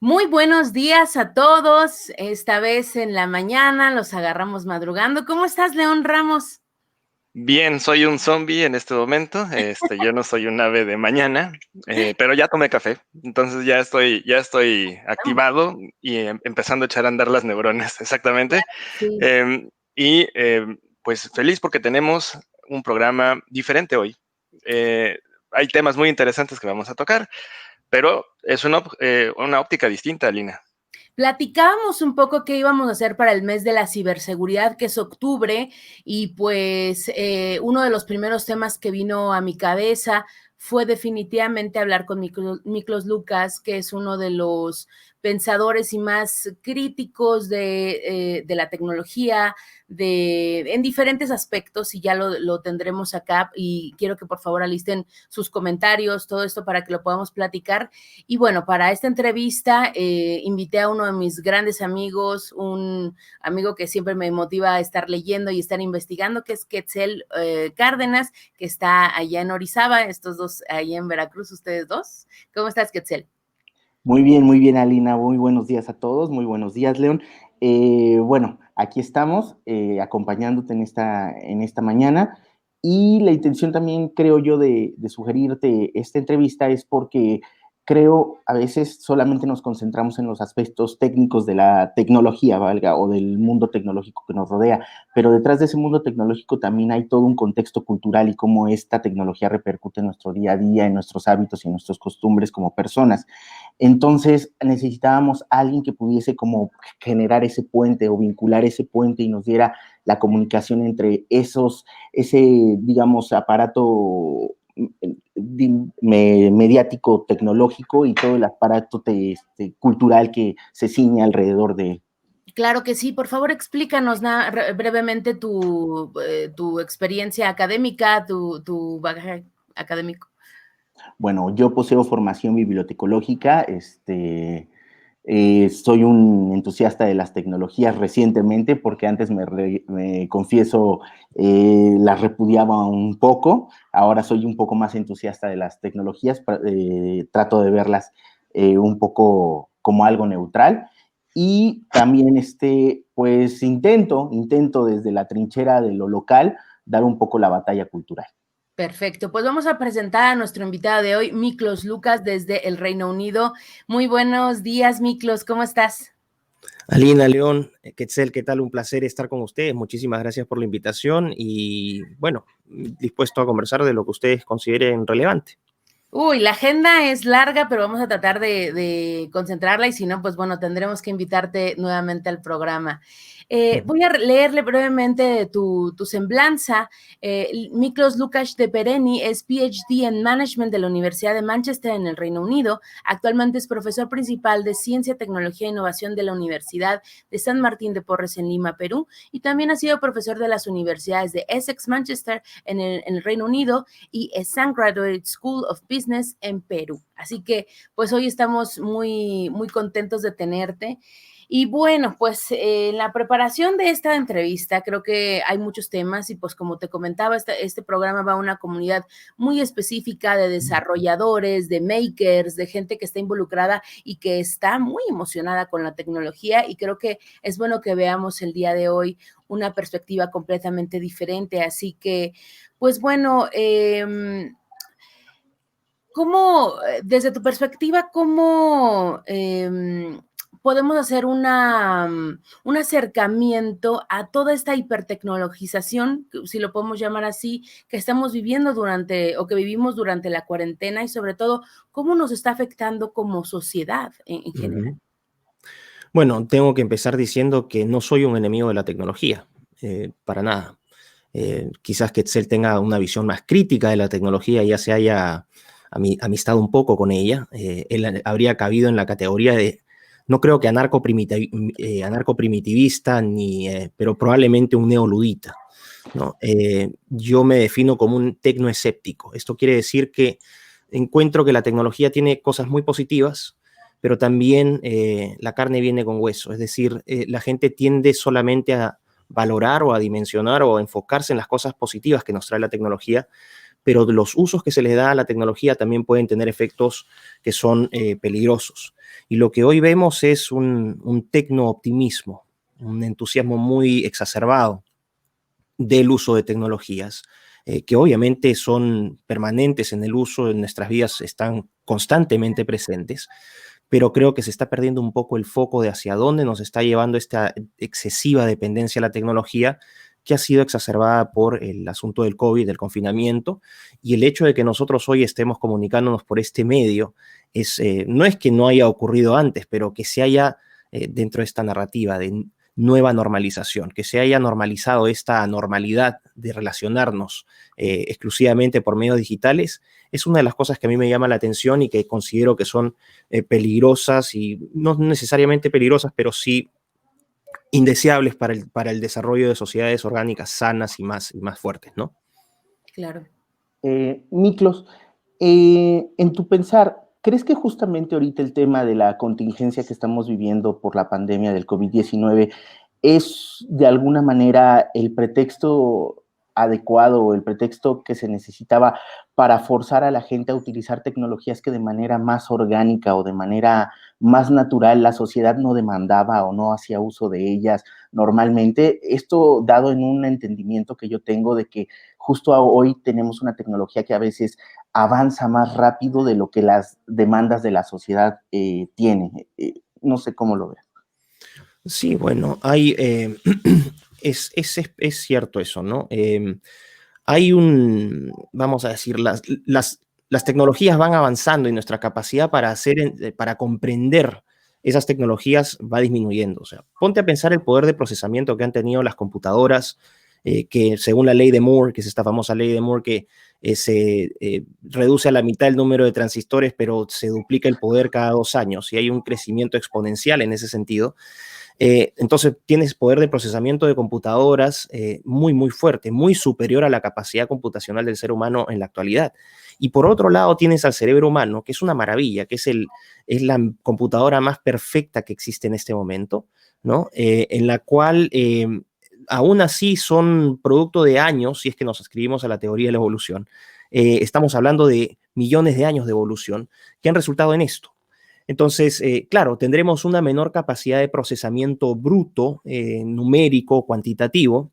Muy buenos días a todos. Esta vez en la mañana los agarramos madrugando. ¿Cómo estás, León Ramos? Bien, soy un zombie en este momento. Yo no soy un ave de mañana, pero ya tomé café, entonces ya estoy activado y empezando a echar a andar las neuronas, exactamente. Sí. Pues feliz porque tenemos un programa diferente hoy. Hay temas muy interesantes que vamos a tocar, pero es una óptica distinta, Lina. Platicábamos un poco qué íbamos a hacer para el mes de la ciberseguridad, que es octubre, y pues uno de los primeros temas que vino a mi cabeza fue definitivamente hablar con Miklos Lucas, que es uno de los pensadores y más críticos de la tecnología, en diferentes aspectos, y ya lo tendremos acá, y quiero que por favor alisten sus comentarios, todo esto para que lo podamos platicar. Y bueno, para esta entrevista invité a uno de mis grandes amigos, un amigo que siempre me motiva a estar leyendo y estar investigando, que es Quetzel Cárdenas, que está allá en Orizaba, estos dos allá en Veracruz, ustedes dos. ¿Cómo estás, Quetzel? Muy bien, Alina. Muy buenos días a todos. Muy buenos días, León. Bueno, aquí estamos acompañándote en esta mañana. Y la intención también, creo yo, de sugerirte esta entrevista es porque creo a veces solamente nos concentramos en los aspectos técnicos de la tecnología, valga, o del mundo tecnológico que nos rodea, pero detrás de ese mundo tecnológico también hay todo un contexto cultural y cómo esta tecnología repercute en nuestro día a día, en nuestros hábitos y en nuestras costumbres como personas. Entonces necesitábamos a alguien que pudiese como generar ese puente o vincular ese puente y nos diera la comunicación entre ese, digamos, aparato mediático tecnológico y todo el aparato cultural que se ciñe alrededor de él. Claro que sí, por favor explícanos brevemente tu experiencia académica, tu bagaje académico. Bueno, yo poseo formación bibliotecológica, soy un entusiasta de las tecnologías recientemente, porque antes me confieso, las repudiaba un poco. Ahora soy un poco más entusiasta de las tecnologías, trato de verlas un poco como algo neutral. Y también, pues intento desde la trinchera de lo local dar un poco la batalla cultural. Perfecto, pues vamos a presentar a nuestro invitado de hoy, Miklos Lucas, desde el Reino Unido. Muy buenos días, Miklos, ¿cómo estás? Alina, León, Quetzel, ¿qué tal? Un placer estar con ustedes. Muchísimas gracias por la invitación y, bueno, dispuesto a conversar de lo que ustedes consideren relevante. Uy, la agenda es larga, pero vamos a tratar de concentrarla y si no, pues bueno, tendremos que invitarte nuevamente al programa. Voy a leerle brevemente tu semblanza. Miklos Lucas de Pereni es PhD en Management de la Universidad de Manchester en el Reino Unido. Actualmente es profesor principal de Ciencia, Tecnología e Innovación de la Universidad de San Martín de Porres en Lima, Perú, y también ha sido profesor de las universidades de Essex, Manchester en el Reino Unido y St. Graduate School of Business en Perú. Así que pues hoy estamos muy, muy contentos de tenerte. Y bueno, pues en la preparación de esta entrevista creo que hay muchos temas y pues como te comentaba, este programa va a una comunidad muy específica de desarrolladores, de makers, de gente que está involucrada y que está muy emocionada con la tecnología y creo que es bueno que veamos el día de hoy una perspectiva completamente diferente. Así que, pues bueno, ¿cómo, desde tu perspectiva, cómo podemos hacer un acercamiento a toda esta hipertecnologización, si lo podemos llamar así, que estamos viviendo o que vivimos durante la cuarentena y sobre todo, cómo nos está afectando como sociedad en general? Bueno, tengo que empezar diciendo que no soy un enemigo de la tecnología, para nada. Quizás Quetzel tenga una visión más crítica de la tecnología y ya se haya amistado un poco con ella. Él habría cabido en la categoría de, no creo que anarcoprimitivista, pero probablemente un neoludita, ¿no? Yo me defino como un tecnoescéptico. Esto quiere decir que encuentro que la tecnología tiene cosas muy positivas, pero también la carne viene con hueso. Es decir, la gente tiende solamente a valorar o a dimensionar o a enfocarse en las cosas positivas que nos trae la tecnología, pero los usos que se les da a la tecnología también pueden tener efectos que son peligrosos. Y lo que hoy vemos es un tecno-optimismo, un entusiasmo muy exacerbado del uso de tecnologías, que obviamente son permanentes en el uso, en nuestras vidas están constantemente presentes, pero creo que se está perdiendo un poco el foco de hacia dónde nos está llevando esta excesiva dependencia a la tecnología, que ha sido exacerbada por el asunto del COVID, del confinamiento, y el hecho de que nosotros hoy estemos comunicándonos por este medio, no es que no haya ocurrido antes, pero que se haya, dentro de esta narrativa de nueva normalización, que se haya normalizado esta anormalidad de relacionarnos exclusivamente por medios digitales, es una de las cosas que a mí me llama la atención y que considero que son peligrosas, y no necesariamente peligrosas, pero sí indeseables para el desarrollo de sociedades orgánicas sanas y más fuertes, ¿no? Claro. Miklos, en tu pensar, ¿crees que justamente ahorita el tema de la contingencia que estamos viviendo por la pandemia del COVID-19 es de alguna manera el pretexto adecuado o el pretexto que se necesitaba para forzar a la gente a utilizar tecnologías que de manera más orgánica o de manera más natural la sociedad no demandaba o no hacía uso de ellas normalmente? Esto dado en un entendimiento que yo tengo de que justo hoy tenemos una tecnología que a veces avanza más rápido de lo que las demandas de la sociedad tiene. No sé cómo lo veas. Sí, bueno, es cierto eso, ¿no? Vamos a decir, las tecnologías van avanzando y nuestra capacidad para comprender esas tecnologías va disminuyendo. O sea, ponte a pensar el poder de procesamiento que han tenido las computadoras, que según la ley de Moore, que es esta famosa ley de Moore, que se reduce a la mitad el número de transistores, pero se duplica el poder cada 2 años, y hay un crecimiento exponencial en ese sentido. Entonces tienes poder de procesamiento de computadoras muy fuerte, muy superior a la capacidad computacional del ser humano en la actualidad. Y por otro lado tienes al cerebro humano, que es una maravilla, que es la computadora más perfecta que existe en este momento, ¿no? En la cual aún así son producto de años, si es que nos ascribimos a la teoría de la evolución. Estamos hablando de millones de años de evolución que han resultado en esto. Entonces, claro, tendremos una menor capacidad de procesamiento bruto, numérico, cuantitativo,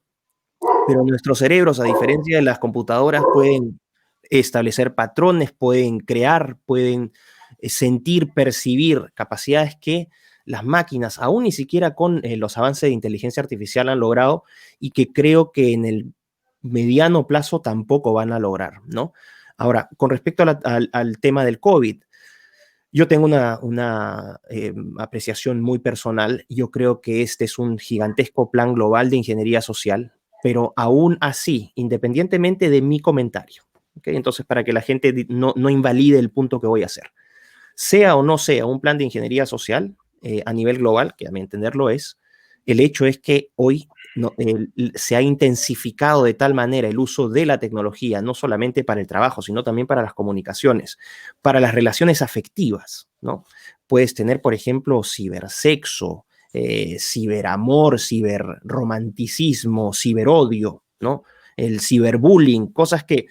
pero nuestros cerebros, a diferencia de las computadoras, pueden establecer patrones, pueden crear, pueden sentir, percibir capacidades que las máquinas, aún ni siquiera con los avances de inteligencia artificial, han logrado, y que creo que en el mediano plazo tampoco van a lograr, ¿no? Ahora, con respecto al tema del COVID, yo tengo una apreciación muy personal. Yo creo que este es un gigantesco plan global de ingeniería social, pero aún así, independientemente de mi comentario, ¿okay? Entonces, para que la gente no invalide el punto que voy a hacer, sea o no sea un plan de ingeniería social a nivel global, que a mi entender lo es, el hecho es que hoy se ha intensificado de tal manera el uso de la tecnología, no solamente para el trabajo, sino también para las comunicaciones, para las relaciones afectivas, ¿no? Puedes tener, por ejemplo, cibersexo, ciberamor, ciberromanticismo, ciberodio, ¿no? El ciberbullying, cosas que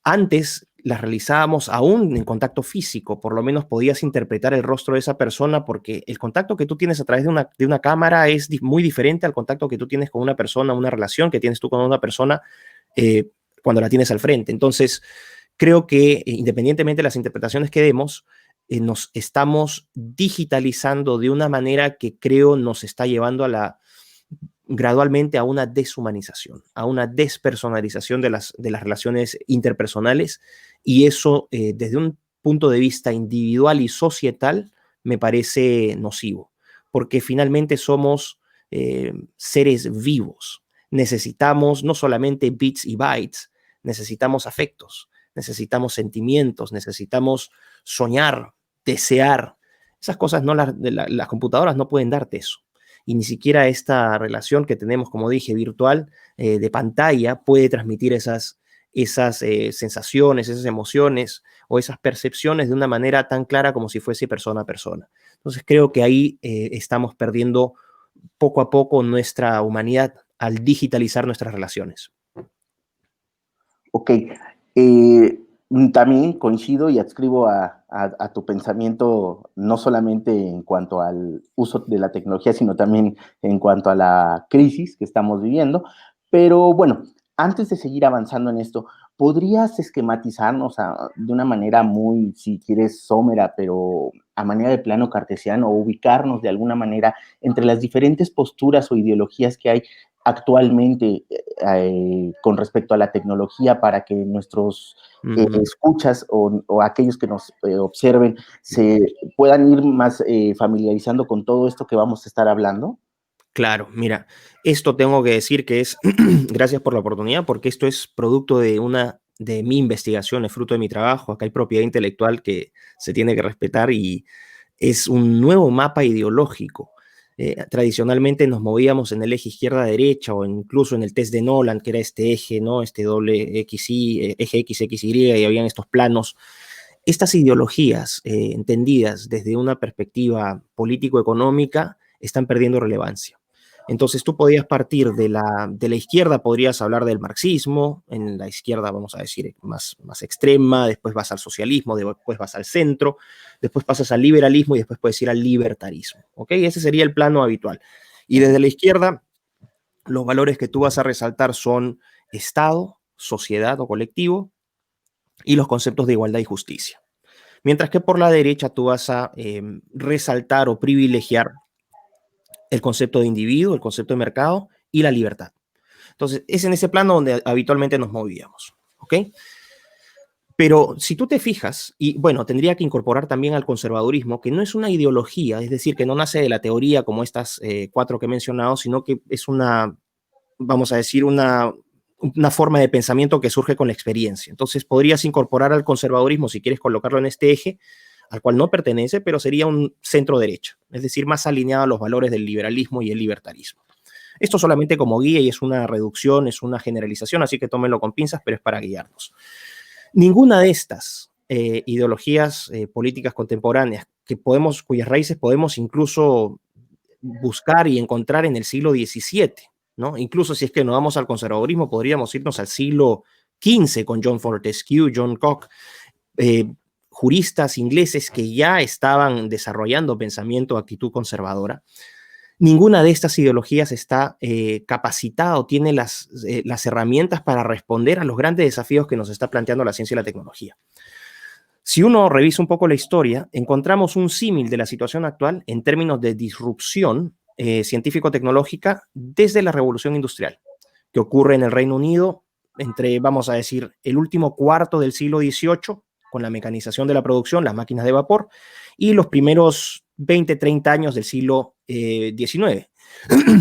antes las realizábamos aún en contacto físico, por lo menos podías interpretar el rostro de esa persona, porque el contacto que tú tienes a través de una cámara es muy diferente al contacto que tú tienes con una persona, una relación que tienes tú con una persona cuando la tienes al frente. Entonces, creo que independientemente de las interpretaciones que demos, nos estamos digitalizando de una manera que creo nos está llevando gradualmente a una deshumanización, a una despersonalización de las relaciones interpersonales, y eso desde un punto de vista individual y societal me parece nocivo, porque finalmente somos seres vivos. Necesitamos no solamente bits y bytes, necesitamos afectos, necesitamos sentimientos, necesitamos soñar, desear. Esas cosas las computadoras no pueden darte eso. Y ni siquiera esta relación que tenemos, como dije, virtual, de pantalla, puede transmitir esas sensaciones, esas emociones o esas percepciones de una manera tan clara como si fuese persona a persona. Entonces creo que ahí estamos perdiendo poco a poco nuestra humanidad al digitalizar nuestras relaciones. Ok. Eh, También coincido y adscribo a tu pensamiento, no solamente en cuanto al uso de la tecnología, sino también en cuanto a la crisis que estamos viviendo. Pero bueno, antes de seguir avanzando en esto, ¿podrías esquematizarnos de una manera muy, si quieres, somera, pero a manera de plano cartesiano, o ubicarnos de alguna manera entre las diferentes posturas o ideologías que hay actualmente con respecto a la tecnología, para que nuestros escuchas o aquellos que nos observen se puedan ir más familiarizando con todo esto que vamos a estar hablando? Claro, mira, esto tengo que decir que es, gracias por la oportunidad, porque esto es producto de mi investigación, es fruto de mi trabajo. Acá hay propiedad intelectual que se tiene que respetar y es un nuevo mapa ideológico. Tradicionalmente nos movíamos en el eje izquierda-derecha o incluso en el test de Nolan, que era este eje, ¿no? Este doble XY, eje X, XY, y habían estos planos. Estas ideologías, entendidas desde una perspectiva político-económica, están perdiendo relevancia. Entonces tú podías partir de la izquierda, podrías hablar del marxismo, en la izquierda vamos a decir más extrema, después vas al socialismo, después vas al centro, después pasas al liberalismo y después puedes ir al libertarismo, ¿ok? Ese sería el plano habitual. Y desde la izquierda, los valores que tú vas a resaltar son Estado, sociedad o colectivo y los conceptos de igualdad y justicia. Mientras que por la derecha tú vas a resaltar o privilegiar el concepto de individuo, el concepto de mercado y la libertad. Entonces, es en ese plano donde habitualmente nos movíamos, ¿ok? Pero si tú te fijas, y bueno, tendría que incorporar también al conservadurismo, que no es una ideología, es decir, que no nace de la teoría como estas cuatro que he mencionado, sino que es una, vamos a decir, una forma de pensamiento que surge con la experiencia. Entonces, podrías incorporar al conservadurismo, si quieres colocarlo en este eje, al cual no pertenece, pero sería un centro derecha, es decir, más alineado a los valores del liberalismo y el libertarismo. Esto solamente como guía y es una reducción, es una generalización, así que tómenlo con pinzas, pero es para guiarnos. Ninguna de estas ideologías políticas contemporáneas cuyas raíces podemos incluso buscar y encontrar en el siglo XVII, ¿no? Incluso si es que nos vamos al conservadurismo, podríamos irnos al siglo XV con John Fortescue, John Locke, juristas ingleses que ya estaban desarrollando pensamiento, actitud conservadora. Ninguna de estas ideologías está capacitada o tiene las herramientas para responder a los grandes desafíos que nos está planteando la ciencia y la tecnología. Si uno revisa un poco la historia, encontramos un símil de la situación actual en términos de disrupción científico-tecnológica desde la Revolución Industrial, que ocurre en el Reino Unido entre, vamos a decir, el último cuarto del siglo XVIII, con la mecanización de la producción, las máquinas de vapor, y los primeros 20, 30 años del siglo XIX.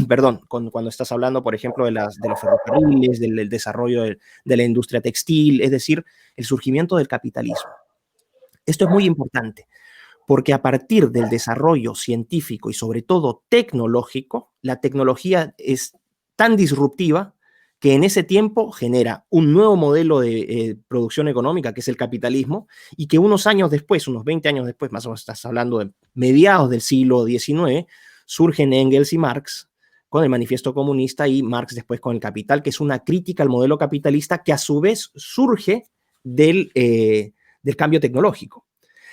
Perdón, cuando estás hablando, por ejemplo, de los ferrocarriles, del desarrollo de la industria textil, es decir, el surgimiento del capitalismo. Esto es muy importante, porque a partir del desarrollo científico y sobre todo tecnológico, la tecnología es tan disruptiva que en ese tiempo genera un nuevo modelo de producción económica, que es el capitalismo, y que unos años después, unos 20 años después, más o menos estás hablando de mediados del siglo XIX, surgen Engels y Marx con el Manifiesto Comunista y Marx después con el Capital, que es una crítica al modelo capitalista que a su vez surge del cambio tecnológico.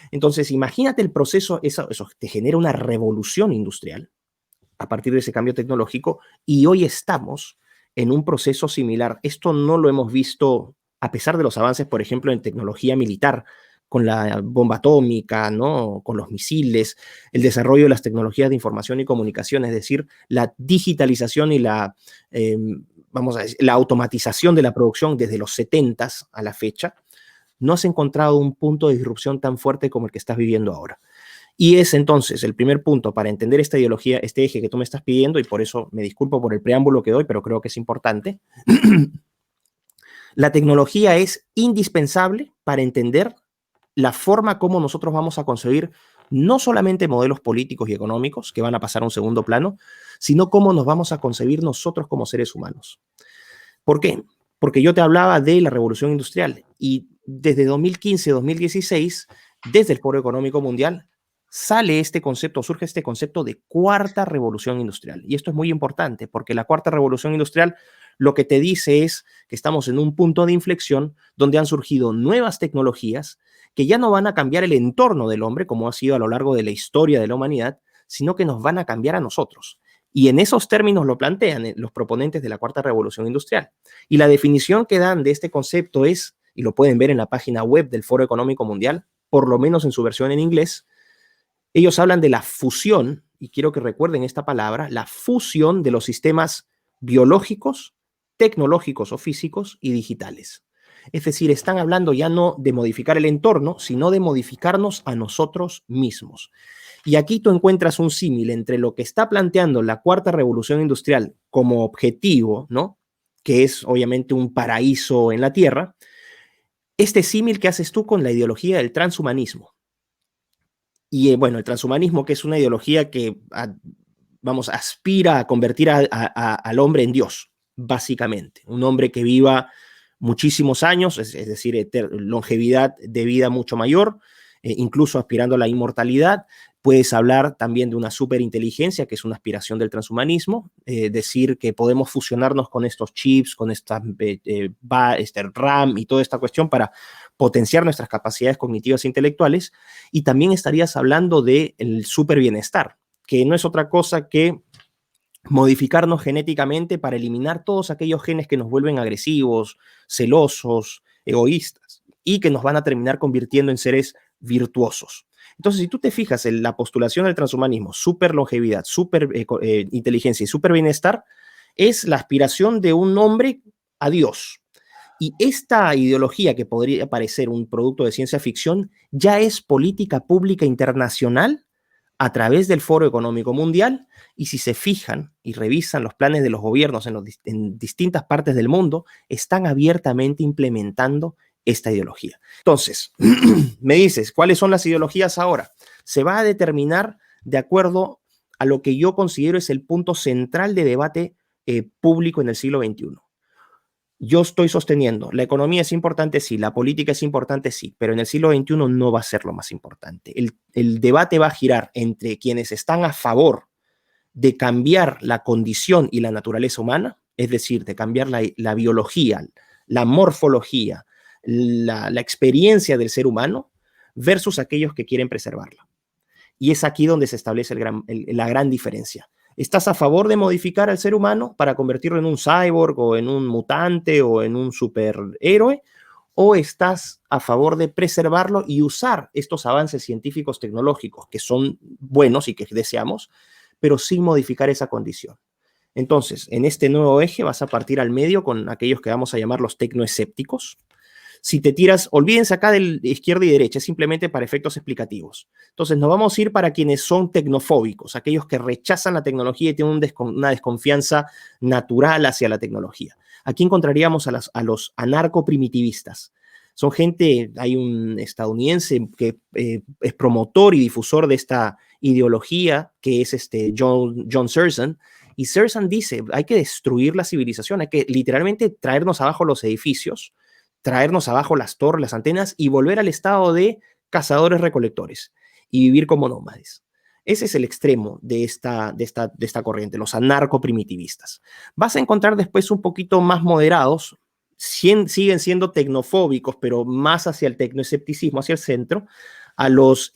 Entonces, imagínate el proceso, eso te genera una revolución industrial a partir de ese cambio tecnológico y hoy estamos en un proceso similar. Esto no lo hemos visto a pesar de los avances, por ejemplo, en tecnología militar, con la bomba atómica, ¿no? Con los misiles, el desarrollo de las tecnologías de información y comunicación, es decir, la digitalización y la automatización de la producción desde los 70s a la fecha. No has encontrado un punto de disrupción tan fuerte como el que estás viviendo ahora. Y es entonces el primer punto para entender esta ideología, este eje que tú me estás pidiendo, y por eso me disculpo por el preámbulo que doy, pero creo que es importante. La tecnología es indispensable para entender la forma como nosotros vamos a concebir no solamente modelos políticos y económicos que van a pasar a un segundo plano, sino cómo nos vamos a concebir nosotros como seres humanos. ¿Por qué? Porque yo te hablaba de la revolución industrial y desde 2015-2016, desde el Foro Económico Mundial, surge este concepto de cuarta revolución industrial. Y esto es muy importante porque la cuarta revolución industrial lo que te dice es que estamos en un punto de inflexión donde han surgido nuevas tecnologías que ya no van a cambiar el entorno del hombre, como ha sido a lo largo de la historia de la humanidad, sino que nos van a cambiar a nosotros. Y en esos términos lo plantean los proponentes de la cuarta revolución industrial. Y la definición que dan de este concepto es, y lo pueden ver en la página web del Foro Económico Mundial, por lo menos en su versión en inglés, ellos hablan de la fusión, y quiero que recuerden esta palabra, la fusión de los sistemas biológicos, tecnológicos o físicos y digitales. Es decir, están hablando ya no de modificar el entorno, sino de modificarnos a nosotros mismos. Y aquí tú encuentras un símil entre lo que está planteando la cuarta revolución industrial como objetivo, ¿no? Que es obviamente un paraíso en la Tierra, este símil que haces tú con la ideología del transhumanismo. Y bueno, el transhumanismo, que es una ideología que, aspira a convertir al hombre en Dios, básicamente. Un hombre que viva muchísimos años, es decir, longevidad de vida mucho mayor, incluso aspirando a la inmortalidad. Puedes hablar también de una superinteligencia, que es una aspiración del transhumanismo, decir que podemos fusionarnos con estos chips, con esta RAM y toda esta cuestión para potenciar nuestras capacidades cognitivas e intelectuales. Y también estarías hablando del super bienestar, que no es otra cosa que modificarnos genéticamente para eliminar todos aquellos genes que nos vuelven agresivos, celosos, egoístas, y que nos van a terminar convirtiendo en seres virtuosos. Entonces, si tú te fijas en la postulación del transhumanismo, super longevidad, super inteligencia y super bienestar, es la aspiración de un hombre a Dios. Y esta ideología, que podría parecer un producto de ciencia ficción, ya es política pública internacional a través del Foro Económico Mundial. Y si se fijan y revisan los planes de los gobiernos en distintas partes del mundo, están abiertamente implementando esta ideología. Entonces, me dices, ¿cuáles son las ideologías ahora? Se va a determinar de acuerdo a lo que yo considero es el punto central de debate público en el siglo XXI. Yo estoy sosteniendo, la economía es importante, sí, la política es importante, sí, pero en el siglo XXI no va a ser lo más importante. El debate va a girar entre quienes están a favor de cambiar la condición y la naturaleza humana, es decir, de cambiar la biología, la morfología, la experiencia del ser humano, versus aquellos que quieren preservarla. Y es aquí donde se establece la gran diferencia. ¿Estás a favor de modificar al ser humano para convertirlo en un cyborg o en un mutante o en un superhéroe? ¿O estás a favor de preservarlo y usar estos avances científicos tecnológicos que son buenos y que deseamos, pero sin modificar esa condición? Entonces, en este nuevo eje vas a partir al medio con aquellos que vamos a llamar los tecnoescépticos. Si te tiras, olvídense acá de izquierda y derecha, es simplemente para efectos explicativos. Entonces, nos vamos a ir para quienes son tecnofóbicos, aquellos que rechazan la tecnología y tienen una desconfianza natural hacia la tecnología. Aquí encontraríamos a los anarcoprimitivistas. Son gente, hay un estadounidense que es promotor y difusor de esta ideología, que es John Searson. Y Searson dice, hay que destruir la civilización, hay que literalmente traernos abajo los edificios, traernos abajo las torres, las antenas y volver al estado de cazadores-recolectores y vivir como nómades. Ese es el extremo de esta corriente, los anarcoprimitivistas. Vas a encontrar después un poquito más moderados, siguen siendo tecnofóbicos, pero más hacia el tecnoescepticismo, hacia el centro, a los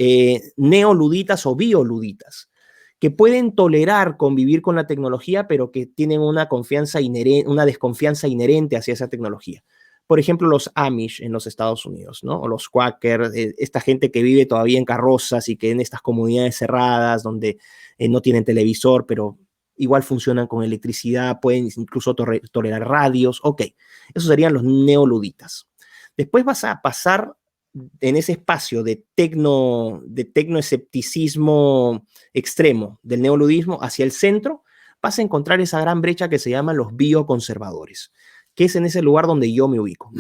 neoluditas o bioluditas, que pueden tolerar convivir con la tecnología, pero que tienen una desconfianza inherente hacia esa tecnología. Por ejemplo, los Amish en los Estados Unidos, ¿no? O los Quakers, esta gente que vive todavía en carrozas y que en estas comunidades cerradas donde no tienen televisor, pero igual funcionan con electricidad, pueden incluso tolerar radios. Ok, esos serían los neoluditas. Después vas a pasar en ese espacio de tecnoescepticismo extremo del neoludismo hacia el centro, vas a encontrar esa gran brecha que se llama los bioconservadores, que es en ese lugar donde yo me ubico.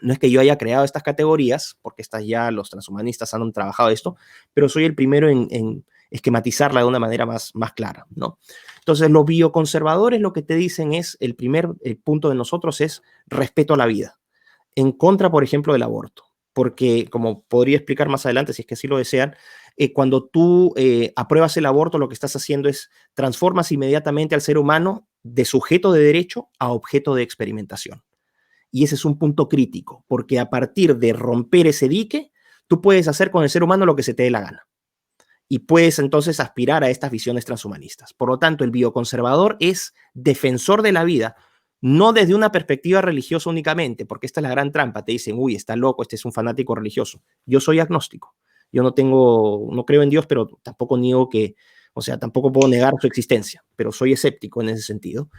No es que yo haya creado estas categorías, porque ya los transhumanistas han trabajado esto, pero soy el primero en esquematizarla de una manera más clara, ¿no? Entonces, los bioconservadores lo que te dicen es, el primer punto de nosotros es respeto a la vida, en contra, por ejemplo, del aborto, porque, como podría explicar más adelante, si es que así lo desean, cuando tú apruebas el aborto, lo que estás haciendo es transformas inmediatamente al ser humano de sujeto de derecho a objeto de experimentación. Y ese es un punto crítico, porque a partir de romper ese dique, tú puedes hacer con el ser humano lo que se te dé la gana. Y puedes entonces aspirar a estas visiones transhumanistas. Por lo tanto, el bioconservador es defensor de la vida, no desde una perspectiva religiosa únicamente, porque esta es la gran trampa. Te dicen, uy, está loco, este es un fanático religioso. Yo soy agnóstico. Yo no creo en Dios, pero tampoco niego tampoco puedo negar su existencia, pero soy escéptico en ese sentido.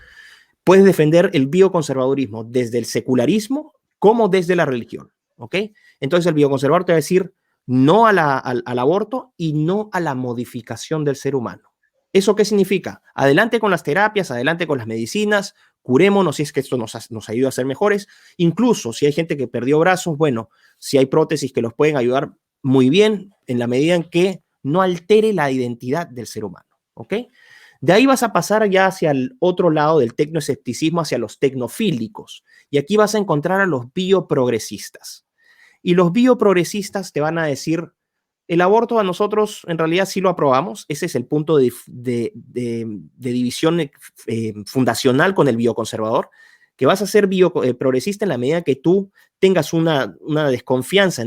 Puedes defender el bioconservadurismo desde el secularismo como desde la religión, ¿ok? Entonces el bioconservador te va a decir no al aborto y no a la modificación del ser humano. ¿Eso qué significa? Adelante con las terapias, adelante con las medicinas, curémonos si es que esto nos ayuda a ser mejores. Incluso si hay gente que perdió brazos, bueno, si hay prótesis que los pueden ayudar muy bien en la medida en que no altere la identidad del ser humano, ¿ok? De ahí vas a pasar ya hacia el otro lado del tecnoescepticismo, hacia los tecnofílicos. Y aquí vas a encontrar a los bioprogresistas. Y los bioprogresistas te van a decir, el aborto a nosotros en realidad sí lo aprobamos. Ese es el punto de división fundacional con el bioconservador, que vas a ser bioprogresista en la medida que tú tengas una desconfianza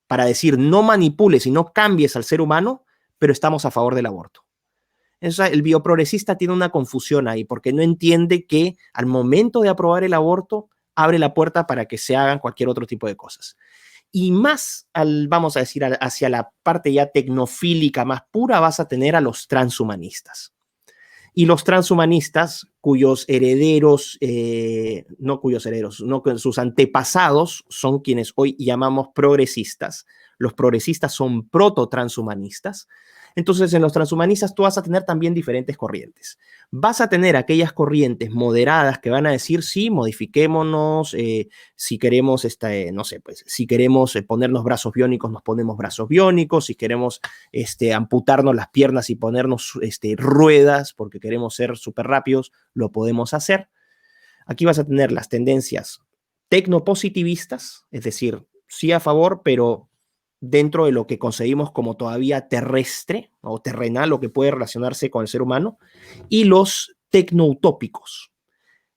para decir no manipules y no cambies al ser humano, pero estamos a favor del aborto. El bioprogresista tiene una confusión ahí porque no entiende que al momento de aprobar el aborto abre la puerta para que se hagan cualquier otro tipo de cosas. Y más, vamos a decir, hacia la parte ya tecnofílica más pura, vas a tener a los transhumanistas. Y los transhumanistas, sus antepasados son quienes hoy llamamos progresistas. Los progresistas son proto-transhumanistas. Entonces, en los transhumanistas tú vas a tener también diferentes corrientes. Vas a tener aquellas corrientes moderadas que van a decir, sí, modifiquémonos, si queremos, si queremos ponernos brazos biónicos, nos ponemos brazos biónicos, si queremos amputarnos las piernas y ponernos ruedas porque queremos ser súper rápidos, lo podemos hacer. Aquí vas a tener las tendencias tecnopositivistas, es decir, sí a favor, pero dentro de lo que concebimos como todavía terrestre o terrenal, lo que puede relacionarse con el ser humano, y los tecnoutópicos.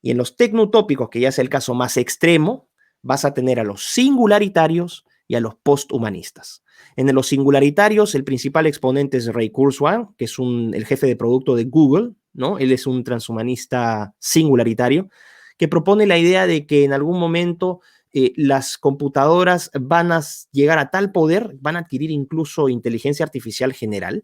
Y en los tecnoutópicos, que ya es el caso más extremo, vas a tener a los singularitarios y a los posthumanistas. En los singularitarios, el principal exponente es Ray Kurzweil, que es el jefe de producto de Google, ¿no? Él es un transhumanista singularitario que propone la idea de que en algún momento las computadoras van a llegar a tal poder, van a adquirir incluso inteligencia artificial general,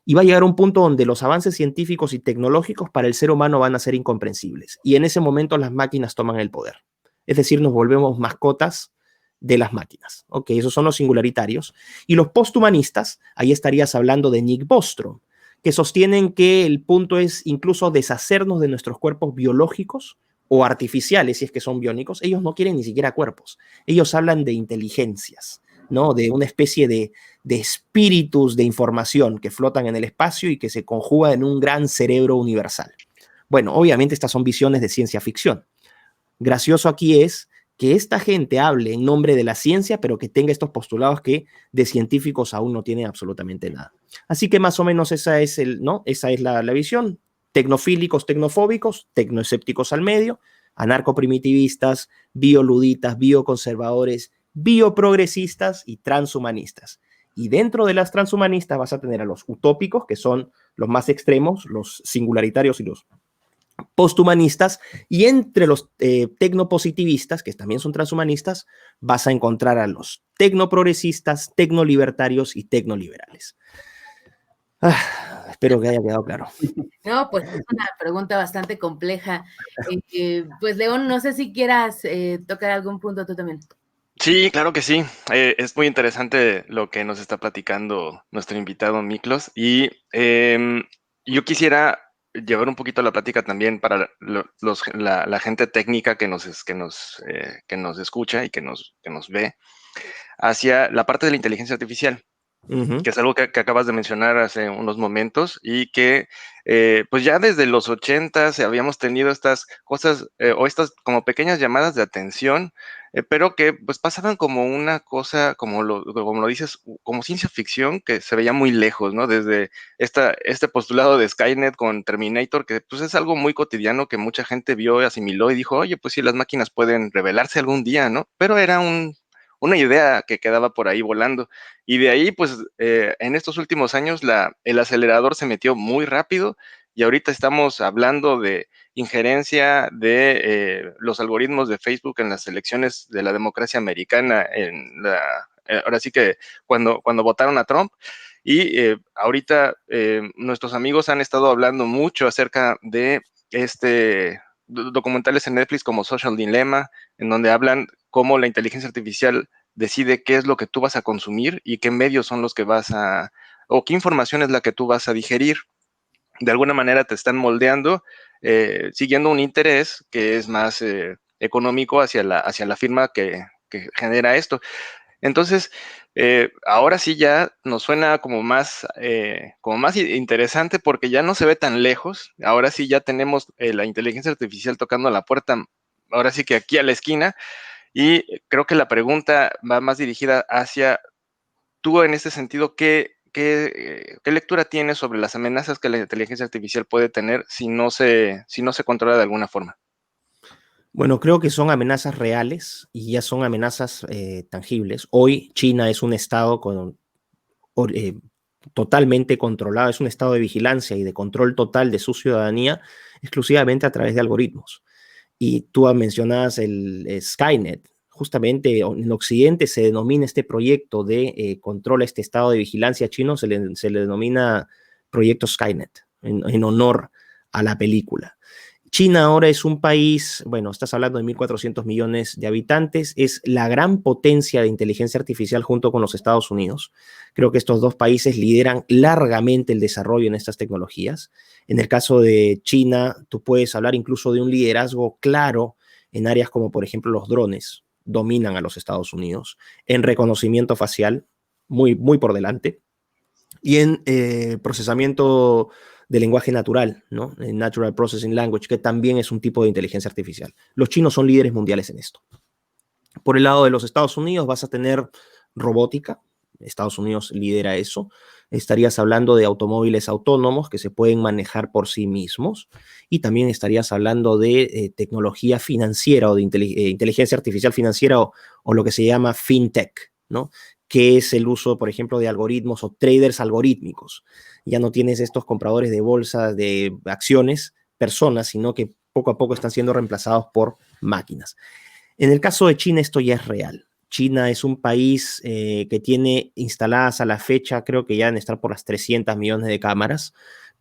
y va a llegar a un punto donde los avances científicos y tecnológicos para el ser humano van a ser incomprensibles. Y en ese momento las máquinas toman el poder. Es decir, nos volvemos mascotas de las máquinas. Ok, esos son los singularitarios. Y los posthumanistas, ahí estarías hablando de Nick Bostrom, que sostienen que el punto es incluso deshacernos de nuestros cuerpos biológicos o artificiales, si es que son biónicos. Ellos no quieren ni siquiera cuerpos. Ellos hablan de inteligencias, ¿no? De una especie de espíritus de información que flotan en el espacio y que se conjugan en un gran cerebro universal. Bueno, obviamente estas son visiones de ciencia ficción. Gracioso aquí es que esta gente hable en nombre de la ciencia, pero que tenga estos postulados que de científicos aún no tienen absolutamente nada. Así que más o menos esa es la visión. Tecnofílicos, tecnofóbicos, tecnoescépticos al medio, anarcoprimitivistas, bioluditas, bioconservadores, bioprogresistas y transhumanistas. Y dentro de las transhumanistas vas a tener a los utópicos, que son los más extremos, los singularitarios y los posthumanistas, y entre los tecnopositivistas, que también son transhumanistas, vas a encontrar a los tecnoprogresistas, tecnolibertarios y tecnoliberales. Espero que haya quedado claro. No, pues es una pregunta bastante compleja. Pues León, no sé si quieras tocar algún punto tú también. Sí, claro que sí. Es muy interesante lo que nos está platicando nuestro invitado Miklos. Y yo quisiera llevar un poquito la plática también para la gente técnica que nos escucha y que nos ve hacia la parte de la inteligencia artificial. que es algo que acabas de mencionar hace unos momentos y que pues ya desde los 80s habíamos tenido estas cosas o estas como pequeñas llamadas de atención, pero que pues pasaban como una cosa, como lo dices, como ciencia ficción que se veía muy lejos, ¿no? Desde este postulado de Skynet con Terminator, que pues es algo muy cotidiano que mucha gente vio, asimiló y dijo, oye, pues sí, las máquinas pueden rebelarse algún día, ¿no? Pero era una idea que quedaba por ahí volando. Y de ahí, pues, en estos últimos años, el acelerador se metió muy rápido y ahorita estamos hablando de injerencia de los algoritmos de Facebook en las elecciones de la democracia americana, ahora sí que cuando votaron a Trump. Y ahorita nuestros amigos han estado hablando mucho acerca de documentales en Netflix como Social Dilemma, en donde hablan cómo la inteligencia artificial decide qué es lo que tú vas a consumir y qué medios son los que o qué información es la que tú vas a digerir. De alguna manera te están moldeando, siguiendo un interés que es más económico hacia la firma que genera esto. Entonces, ahora sí ya nos suena como más interesante porque ya no se ve tan lejos. Ahora sí ya tenemos la inteligencia artificial tocando la puerta, ahora sí que aquí a la esquina. Y creo que la pregunta va más dirigida hacia tú en este sentido, ¿qué lectura tienes sobre las amenazas que la inteligencia artificial puede tener si no se controla de alguna forma? Bueno, creo que son amenazas reales y ya son amenazas tangibles. Hoy China es un estado eh, totalmente controlado, es un estado de vigilancia y de control total de su ciudadanía exclusivamente a través de algoritmos. Y tú mencionabas el Skynet. Justamente en Occidente se denomina este proyecto de control a este estado de vigilancia chino, se le denomina proyecto Skynet, en honor a la película. China ahora es un país, bueno, estás hablando de 1.400 millones de habitantes, es la gran potencia de inteligencia artificial junto con los Estados Unidos. Creo que estos dos países lideran largamente el desarrollo en estas tecnologías. En el caso de China, tú puedes hablar incluso de un liderazgo claro en áreas como, por ejemplo, los drones. Dominan a los Estados Unidos. En reconocimiento facial, muy por delante. Y en procesamiento de lenguaje natural, ¿no? Natural Processing Language, que también es un tipo de inteligencia artificial. Los chinos son líderes mundiales en esto. Por el lado de los Estados Unidos vas a tener robótica. Estados Unidos lidera eso. Estarías hablando de automóviles autónomos que se pueden manejar por sí mismos. Y también estarías hablando de tecnología financiera o de inteligencia artificial financiera o lo que se llama fintech, ¿no? Que es el uso, por ejemplo, de algoritmos o traders algorítmicos. Ya no tienes estos compradores de bolsas, de acciones, personas, sino que poco a poco están siendo reemplazados por máquinas. En el caso de China, esto ya es real. China es un país que tiene instaladas a la fecha, creo que ya deben estar por las 300 millones de cámaras.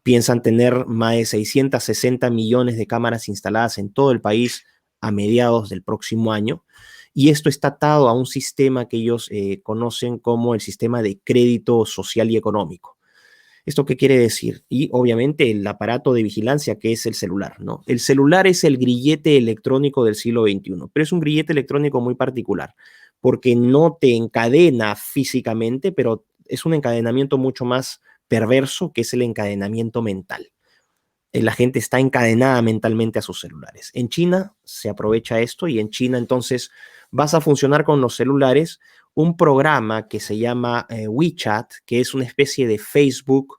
Piensan tener más de 660 millones de cámaras instaladas en todo el país a mediados del próximo año. Y esto está atado a un sistema que ellos conocen como el sistema de crédito social y económico. ¿Esto qué quiere decir? Y obviamente el aparato de vigilancia que es el celular, ¿no? El celular es el grillete electrónico del siglo XXI, pero es un grillete electrónico muy particular porque no te encadena físicamente, pero es un encadenamiento mucho más perverso que es el encadenamiento mental. La gente está encadenada mentalmente a sus celulares. En China se aprovecha esto y en China entonces vas a funcionar con los celulares un programa que se llama WeChat, que es una especie de Facebook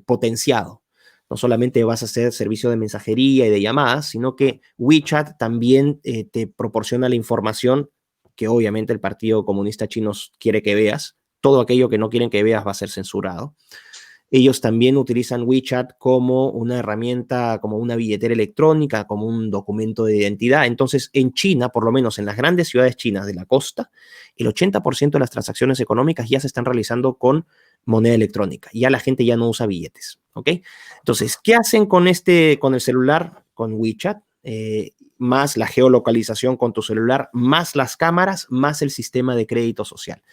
potenciado. No solamente vas a hacer servicio de mensajería y de llamadas, sino que WeChat también te proporciona la información que obviamente el Partido Comunista Chino quiere que veas. Todo aquello que no quieren que veas va a ser censurado. Ellos también utilizan WeChat como una herramienta, como una billetera electrónica, como un documento de identidad. Entonces, en China, por lo menos en las grandes ciudades chinas de la costa, el 80% de las transacciones económicas ya se están realizando con moneda electrónica. Ya la gente ya no usa billetes, ¿ok? Entonces, ¿qué hacen con el celular, con WeChat? Más la geolocalización con tu celular, más las cámaras, más el sistema de crédito social.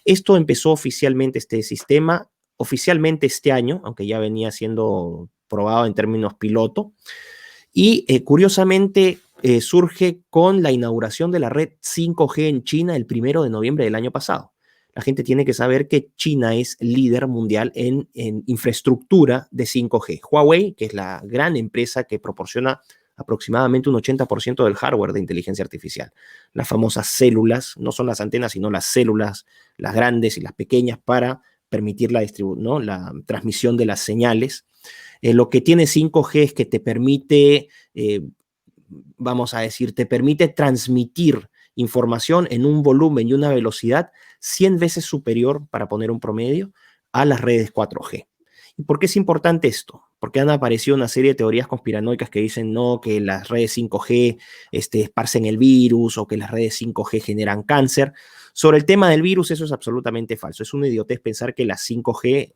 Esto empezó oficialmente, este sistema, oficialmente este año, aunque ya venía siendo probado en términos piloto, y curiosamente surge con la inauguración de la red 5G en China el 1 de noviembre del año pasado. la gente tiene que saber que China es líder mundial en infraestructura de 5G. Huawei, que es la gran empresa que proporciona aproximadamente un 80% del hardware de inteligencia artificial. Las famosas células, no son las antenas, sino las células, las grandes y las pequeñas para permitir la transmisión de las señales. Lo que tiene 5G es que te permite, vamos a decir, te permite transmitir información en un volumen y una velocidad 100 veces superior, para poner un promedio, a las redes 4G. ¿Y por qué es importante esto? Porque han aparecido una serie de teorías conspiranoicas que dicen no, que las redes 5G esparcen el virus, o que las redes 5G generan cáncer. Sobre el tema del virus, eso es absolutamente falso. Es una idiotez pensar que las 5G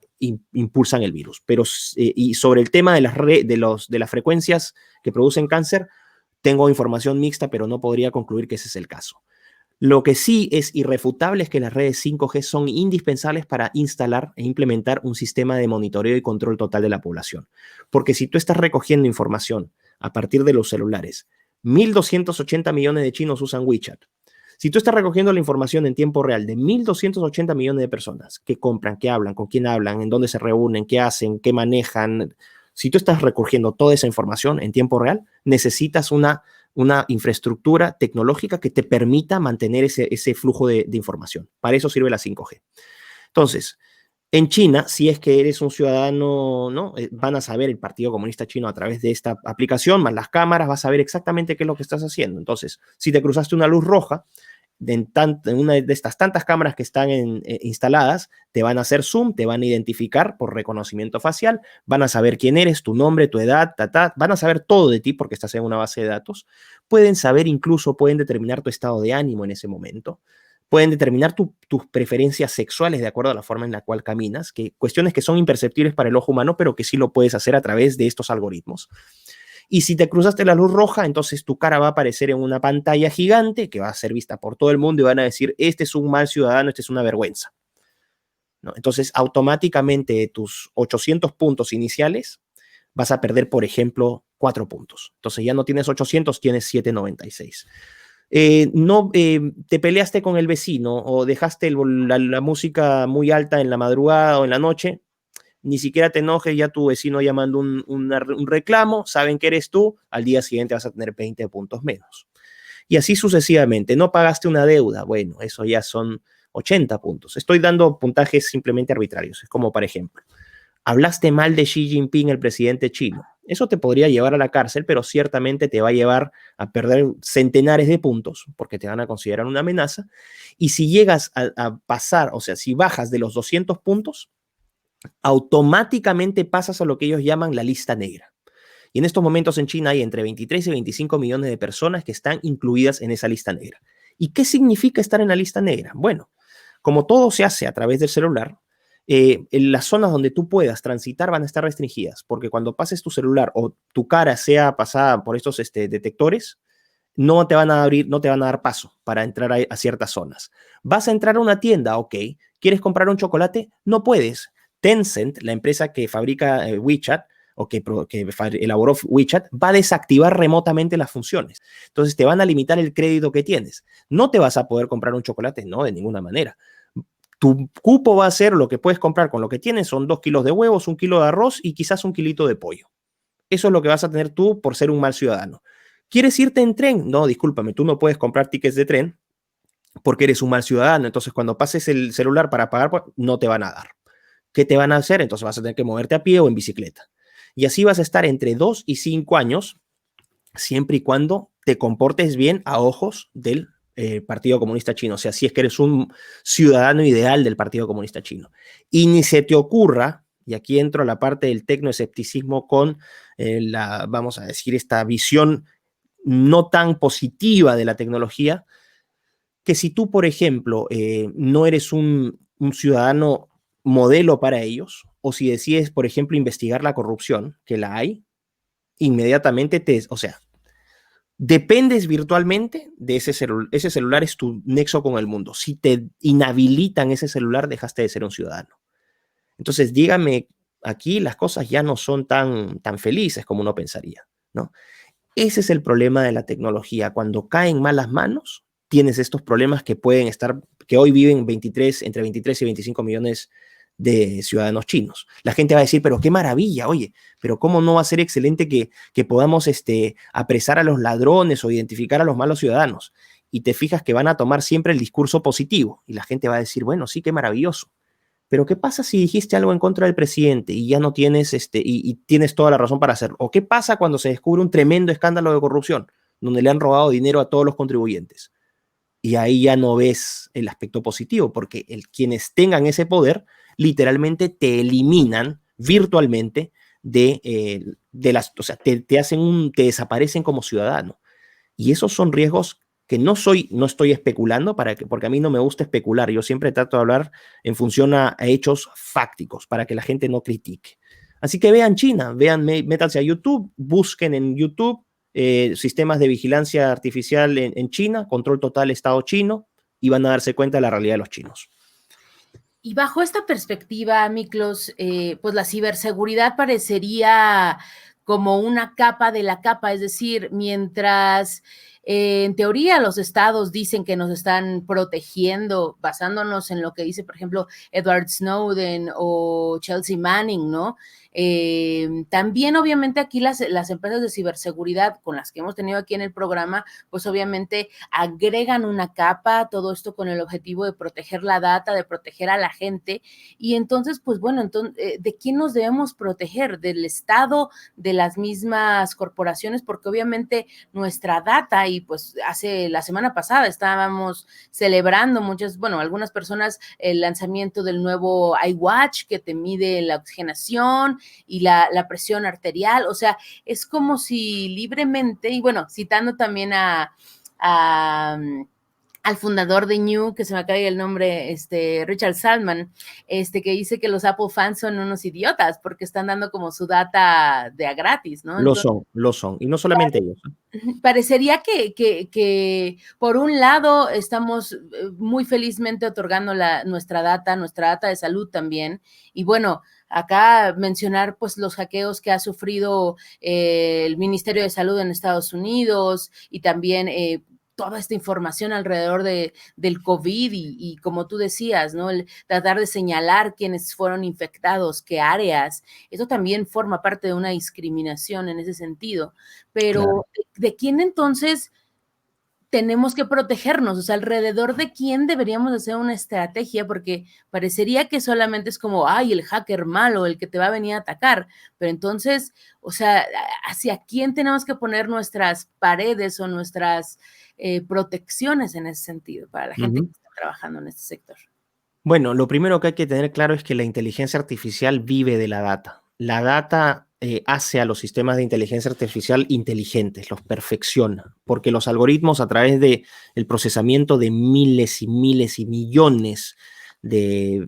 impulsan el virus. Pero, y sobre el tema de las frecuencias que producen cáncer, tengo información mixta, pero no podría concluir que ese es el caso. Lo que sí es irrefutable es que las redes 5G son indispensables para instalar e implementar un sistema de monitoreo y control total de la población. Porque si tú estás recogiendo información a partir de los celulares, 1.280 millones de chinos usan WeChat. Si tú estás recogiendo la información en tiempo real de 1.280 millones de personas que compran, que hablan, con quién hablan, en dónde se reúnen, qué hacen, qué manejan, si tú estás recogiendo toda esa información en tiempo real, necesitas una infraestructura tecnológica que te permita mantener ese flujo de información. Para eso sirve la 5G. Entonces, en China, si es que eres un ciudadano, ¿no? Van a saber el Partido Comunista Chino a través de esta aplicación, más las cámaras, vas a saber exactamente qué es lo que estás haciendo. Entonces, si te cruzaste una luz roja, en una de estas tantas cámaras que están instaladas, te van a hacer zoom, te van a identificar por reconocimiento facial, van a saber quién eres, tu nombre, tu edad, van a saber todo de ti porque estás en una base de datos. Pueden saber, incluso pueden determinar tu estado de ánimo en ese momento. Pueden determinar tus preferencias sexuales de acuerdo a la forma en la cual caminas, cuestiones que son imperceptibles para el ojo humano, pero que sí lo puedes hacer a través de estos algoritmos. Y si te cruzaste la luz roja, entonces tu cara va a aparecer en una pantalla gigante que va a ser vista por todo el mundo y van a decir, este es un mal ciudadano, este es una vergüenza, ¿no? Entonces, automáticamente tus 800 puntos iniciales vas a perder, por ejemplo, 4 puntos. Entonces ya no tienes 800, tienes 796. Te peleaste con el vecino o dejaste la música muy alta en la madrugada o en la noche, ni siquiera te enojes, ya tu vecino llamando un reclamo, saben que eres tú, al día siguiente vas a tener 20 puntos menos. Y así sucesivamente. No pagaste una deuda, bueno, eso ya son 80 puntos. Estoy dando puntajes simplemente arbitrarios. Es como, por ejemplo, hablaste mal de Xi Jinping, el presidente chino. Eso te podría llevar a la cárcel, pero ciertamente te va a llevar a perder centenares de puntos porque te van a considerar una amenaza. Y si llegas a pasar, o sea, si bajas de los 200 puntos, automáticamente pasas a lo que ellos llaman la lista negra. Y en estos momentos en China hay entre 23 y 25 millones de personas que están incluidas en esa lista negra. ¿Y qué significa estar en la lista negra? Bueno, como todo se hace a través del celular, en las zonas donde tú puedas transitar van a estar restringidas, porque cuando pases tu celular o tu cara sea pasada por estos detectores, no te van a abrir, no te van a dar paso para entrar a ciertas zonas. ¿Vas a entrar a una tienda? Ok. ¿Quieres comprar un chocolate? No puedes. Tencent, la empresa que fabrica WeChat o que elaboró WeChat, va a desactivar remotamente las funciones. Entonces te van a limitar el crédito que tienes. No te vas a poder comprar un chocolate, no, de ninguna manera. Tu cupo va a ser lo que puedes comprar con lo que tienes, son 2 kilos de huevos, 1 kilo de arroz y quizás 1 kilito de pollo. Eso es lo que vas a tener tú por ser un mal ciudadano. ¿Quieres irte en tren? No, discúlpame, tú no puedes comprar tickets de tren porque eres un mal ciudadano. Entonces, cuando pases el celular para pagar, no te van a dar. ¿Qué te van a hacer? Entonces vas a tener que moverte a pie o en bicicleta. Y así vas a estar entre 2 y 5 años, siempre y cuando te comportes bien a ojos del Partido Comunista Chino. O sea, si es que eres un ciudadano ideal del Partido Comunista Chino. Y ni se te ocurra, y aquí entro a la parte del tecnoescepticismo con vamos a decir, esta visión no tan positiva de la tecnología, que si tú, por ejemplo, no eres un ciudadano modelo para ellos, o si decides, por ejemplo, investigar la corrupción, que la hay, inmediatamente dependes virtualmente de ese celular. Ese celular es tu nexo con el mundo. Si te inhabilitan ese celular, dejaste de ser un ciudadano. Entonces, dígame, aquí las cosas ya no son tan felices como uno pensaría, ¿no? Ese es el problema de la tecnología. Cuando cae en malas manos, tienes estos problemas que pueden estar, que hoy viven entre 23 y 25 millones de ciudadanos chinos. La gente va a decir, pero qué maravilla, oye, pero cómo no va a ser excelente que podamos apresar a los ladrones o identificar a los malos ciudadanos. Y te fijas que van a tomar siempre el discurso positivo y la gente va a decir, bueno, sí, qué maravilloso. Pero ¿qué pasa si dijiste algo en contra del presidente y ya no tienes, y tienes toda la razón para hacerlo? ¿O qué pasa cuando se descubre un tremendo escándalo de corrupción donde le han robado dinero a todos los contribuyentes? Y ahí ya no ves el aspecto positivo, porque quienes tengan ese poder literalmente te eliminan virtualmente o sea, te desaparecen como ciudadano. Y esos son riesgos que no estoy especulando, porque a mí no me gusta especular. Yo siempre trato de hablar en función a hechos fácticos, para que la gente no critique. Así que vean China, métanse a YouTube, busquen en YouTube sistemas de vigilancia artificial en China, control total Estado chino, y van a darse cuenta de la realidad de los chinos. Y bajo esta perspectiva, Miklos, pues la ciberseguridad parecería como una capa de la capa, es decir, mientras en teoría los estados dicen que nos están protegiendo, basándonos en lo que dice, por ejemplo, Edward Snowden o Chelsea Manning, ¿no? También obviamente aquí las empresas de ciberseguridad con las que hemos tenido aquí en el programa, pues obviamente agregan una capa, todo esto con el objetivo de proteger la data, de proteger a la gente, y entonces, pues bueno, ¿de quién nos debemos proteger? ¿Del Estado, de las mismas corporaciones? Porque obviamente nuestra data, y pues la semana pasada estábamos celebrando algunas personas el lanzamiento del nuevo iWatch que te mide la oxigenación y la presión arterial, o sea, es como si libremente, y bueno, citando también al fundador de New, que se me acaba el nombre, Richard Stallman, que dice que los Apple fans son unos idiotas porque están dando como su data de a gratis, ¿no? Lo son, y no solamente ellos. Parecería que por un lado estamos muy felizmente otorgando nuestra data de salud también, y bueno, acá mencionar pues los hackeos que ha sufrido el Ministerio de Salud en Estados Unidos y también toda esta información alrededor del COVID y como tú decías, ¿no? El tratar de señalar quiénes fueron infectados, qué áreas, eso también forma parte de una discriminación en ese sentido. Pero, claro, ¿de quién entonces tenemos que protegernos? O sea, ¿alrededor de quién deberíamos hacer una estrategia? Porque parecería que solamente es como, ay, el hacker malo, el que te va a venir a atacar. Pero entonces, o sea, ¿hacia quién tenemos que poner nuestras paredes o nuestras protecciones en ese sentido para la gente que está trabajando en este sector? Bueno, lo primero que hay que tener claro es que la inteligencia artificial vive de la data. La data hace a los sistemas de inteligencia artificial inteligentes, los perfecciona, porque los algoritmos, a través del procesamiento de miles y miles y millones de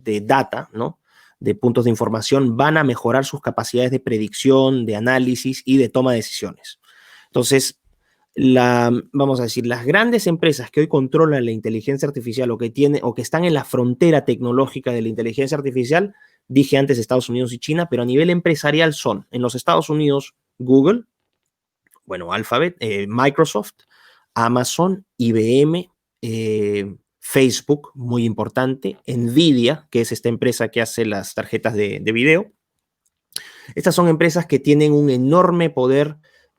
data, ¿no?, de puntos de información, van a mejorar sus capacidades de predicción, de análisis y de toma de decisiones. Entonces, vamos a decir, las grandes empresas que hoy controlan la inteligencia artificial o que están en la frontera tecnológica de la inteligencia artificial, dije antes Estados Unidos y China, pero a nivel empresarial son, en los Estados Unidos, Google, bueno, Alphabet, Microsoft, Amazon, IBM, Facebook, muy importante, Nvidia, que es esta empresa que hace las tarjetas de video. Estas son empresas que tienen un enorme poder,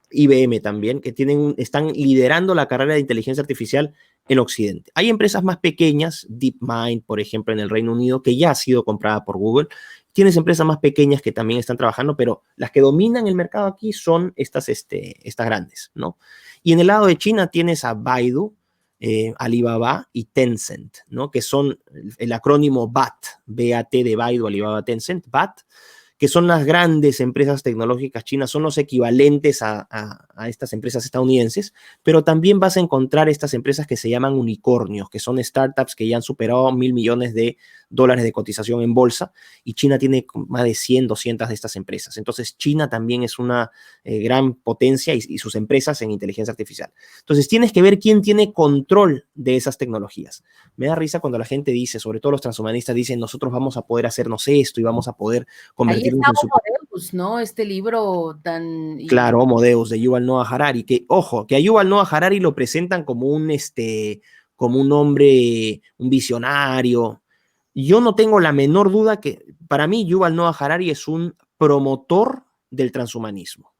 IBM también, que están liderando la carrera de inteligencia artificial en Occidente. Hay empresas más pequeñas, DeepMind, por ejemplo, en el Reino Unido, que ya ha sido comprada por Google. Tienes empresas más pequeñas que también están trabajando, pero las que dominan el mercado aquí son estas grandes, ¿no? Y en el lado de China tienes a Baidu, Alibaba y Tencent, ¿no?, que son el acrónimo BAT, B-A-T de Baidu, Alibaba, Tencent, BAT, que son las grandes empresas tecnológicas chinas, son los equivalentes a estas empresas estadounidenses, pero también vas a encontrar estas empresas que se llaman unicornios, que son startups que ya han superado $1,000 millones de cotización en bolsa, y China tiene más de 100, 200 de estas empresas. Entonces, China también es una gran potencia y sus empresas en inteligencia artificial. Entonces, tienes que ver quién tiene control de esas tecnologías. Me da risa cuando la gente dice, sobre todo los transhumanistas, dicen, nosotros vamos a poder hacernos esto y vamos a poder convertirnos en super... Deus, ¿no? Este libro tan... Claro, Homo Deus, de Yuval Noah Harari, que, ojo, que a Yuval Noah Harari lo presentan como un hombre, un visionario. Yo no tengo la menor duda que, para mí, Yuval Noah Harari es un promotor del transhumanismo.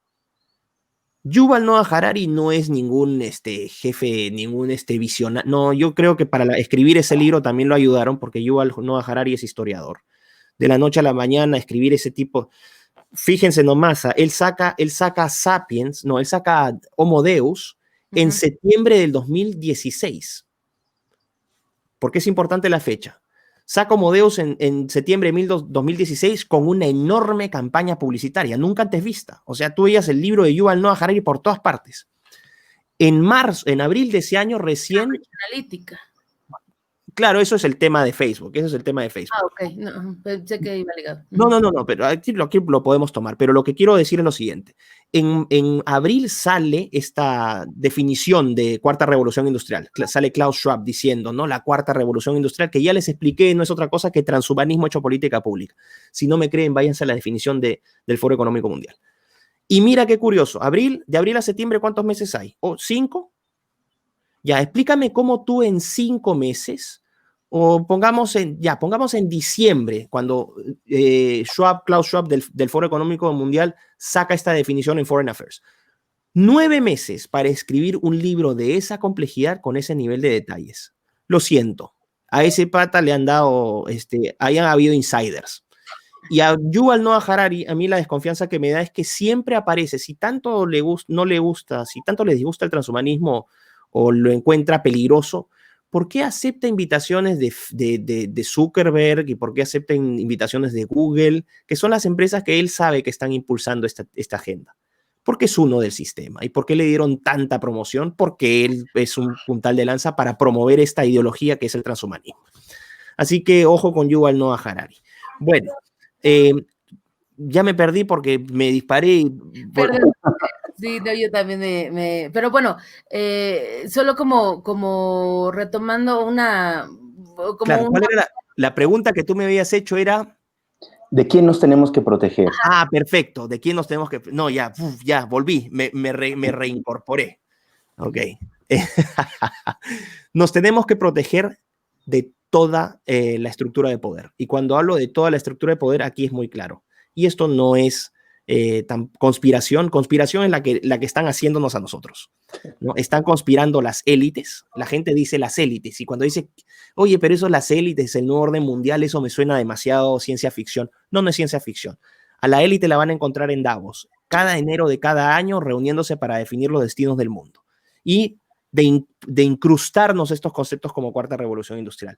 Yuval Noah Harari no es ningún jefe, ningún visionario. No, yo creo que para escribir ese libro también lo ayudaron, porque Yuval Noah Harari es historiador. De la noche a la mañana, escribir ese tipo... Fíjense nomás, él saca Sapiens, no, él saca Homo Deus en septiembre del 2016. ¿Por qué es importante la fecha? Saca Homo Deus en septiembre de 2016 con una enorme campaña publicitaria, nunca antes vista. O sea, tú veías el libro de Yuval Noah Harari por todas partes. En abril de ese año recién... Analítica. Claro, eso es el tema de Facebook. Eso es el tema de Facebook. Ah, ok. No, pensé que iba ligado. No, pero aquí lo podemos tomar. Pero lo que quiero decir es lo siguiente. En abril sale esta definición de cuarta revolución industrial. Sale Klaus Schwab diciendo, ¿no? La cuarta revolución industrial, que ya les expliqué, no es otra cosa que transhumanismo hecho política pública. Si no me creen, váyanse a la definición del Foro Económico Mundial. Y mira qué curioso. De abril a septiembre, ¿cuántos meses hay? ¿5? Ya, explícame cómo tú en 5 meses... O pongamos en diciembre, cuando Klaus Schwab del Foro Económico Mundial saca esta definición en Foreign Affairs. 9 meses para escribir un libro de esa complejidad con ese nivel de detalles. Lo siento, a ese pata le han dado, hayan habido insiders. Y a Yuval Noah Harari, a mí la desconfianza que me da es que siempre aparece, si tanto no le gusta, si tanto le disgusta el transhumanismo o lo encuentra peligroso, ¿por qué acepta invitaciones de Zuckerberg y por qué acepta invitaciones de Google, que son las empresas que él sabe que están impulsando esta agenda? Porque es uno del sistema. ¿Y por qué le dieron tanta promoción? Porque él es un puntal de lanza para promover esta ideología que es el transhumanismo. Así que ojo con Yuval Noah Harari. Bueno, ya me perdí porque me disparé. Perdón. Sí, no, yo también pero bueno, solo como retomando Claro, ¿cuál era la pregunta que tú me habías hecho? Era... ¿De quién nos tenemos que proteger? Ah, perfecto. ¿De quién nos tenemos que...? No, ya volví, me reincorporé. Ok. Nos tenemos que proteger de toda la estructura de poder. Y cuando hablo de toda la estructura de poder, aquí es muy claro. Y esto no es tan conspiración. Conspiración es la que están haciéndonos a nosotros, ¿no? Están conspirando las élites. La gente dice las élites. Y cuando dice, oye, pero eso es las élites, el nuevo orden mundial, eso me suena demasiado ciencia ficción. No, no es ciencia ficción. A la élite la van a encontrar en Davos, cada enero de cada año, reuniéndose para definir los destinos del mundo. De incrustarnos estos conceptos como cuarta revolución industrial.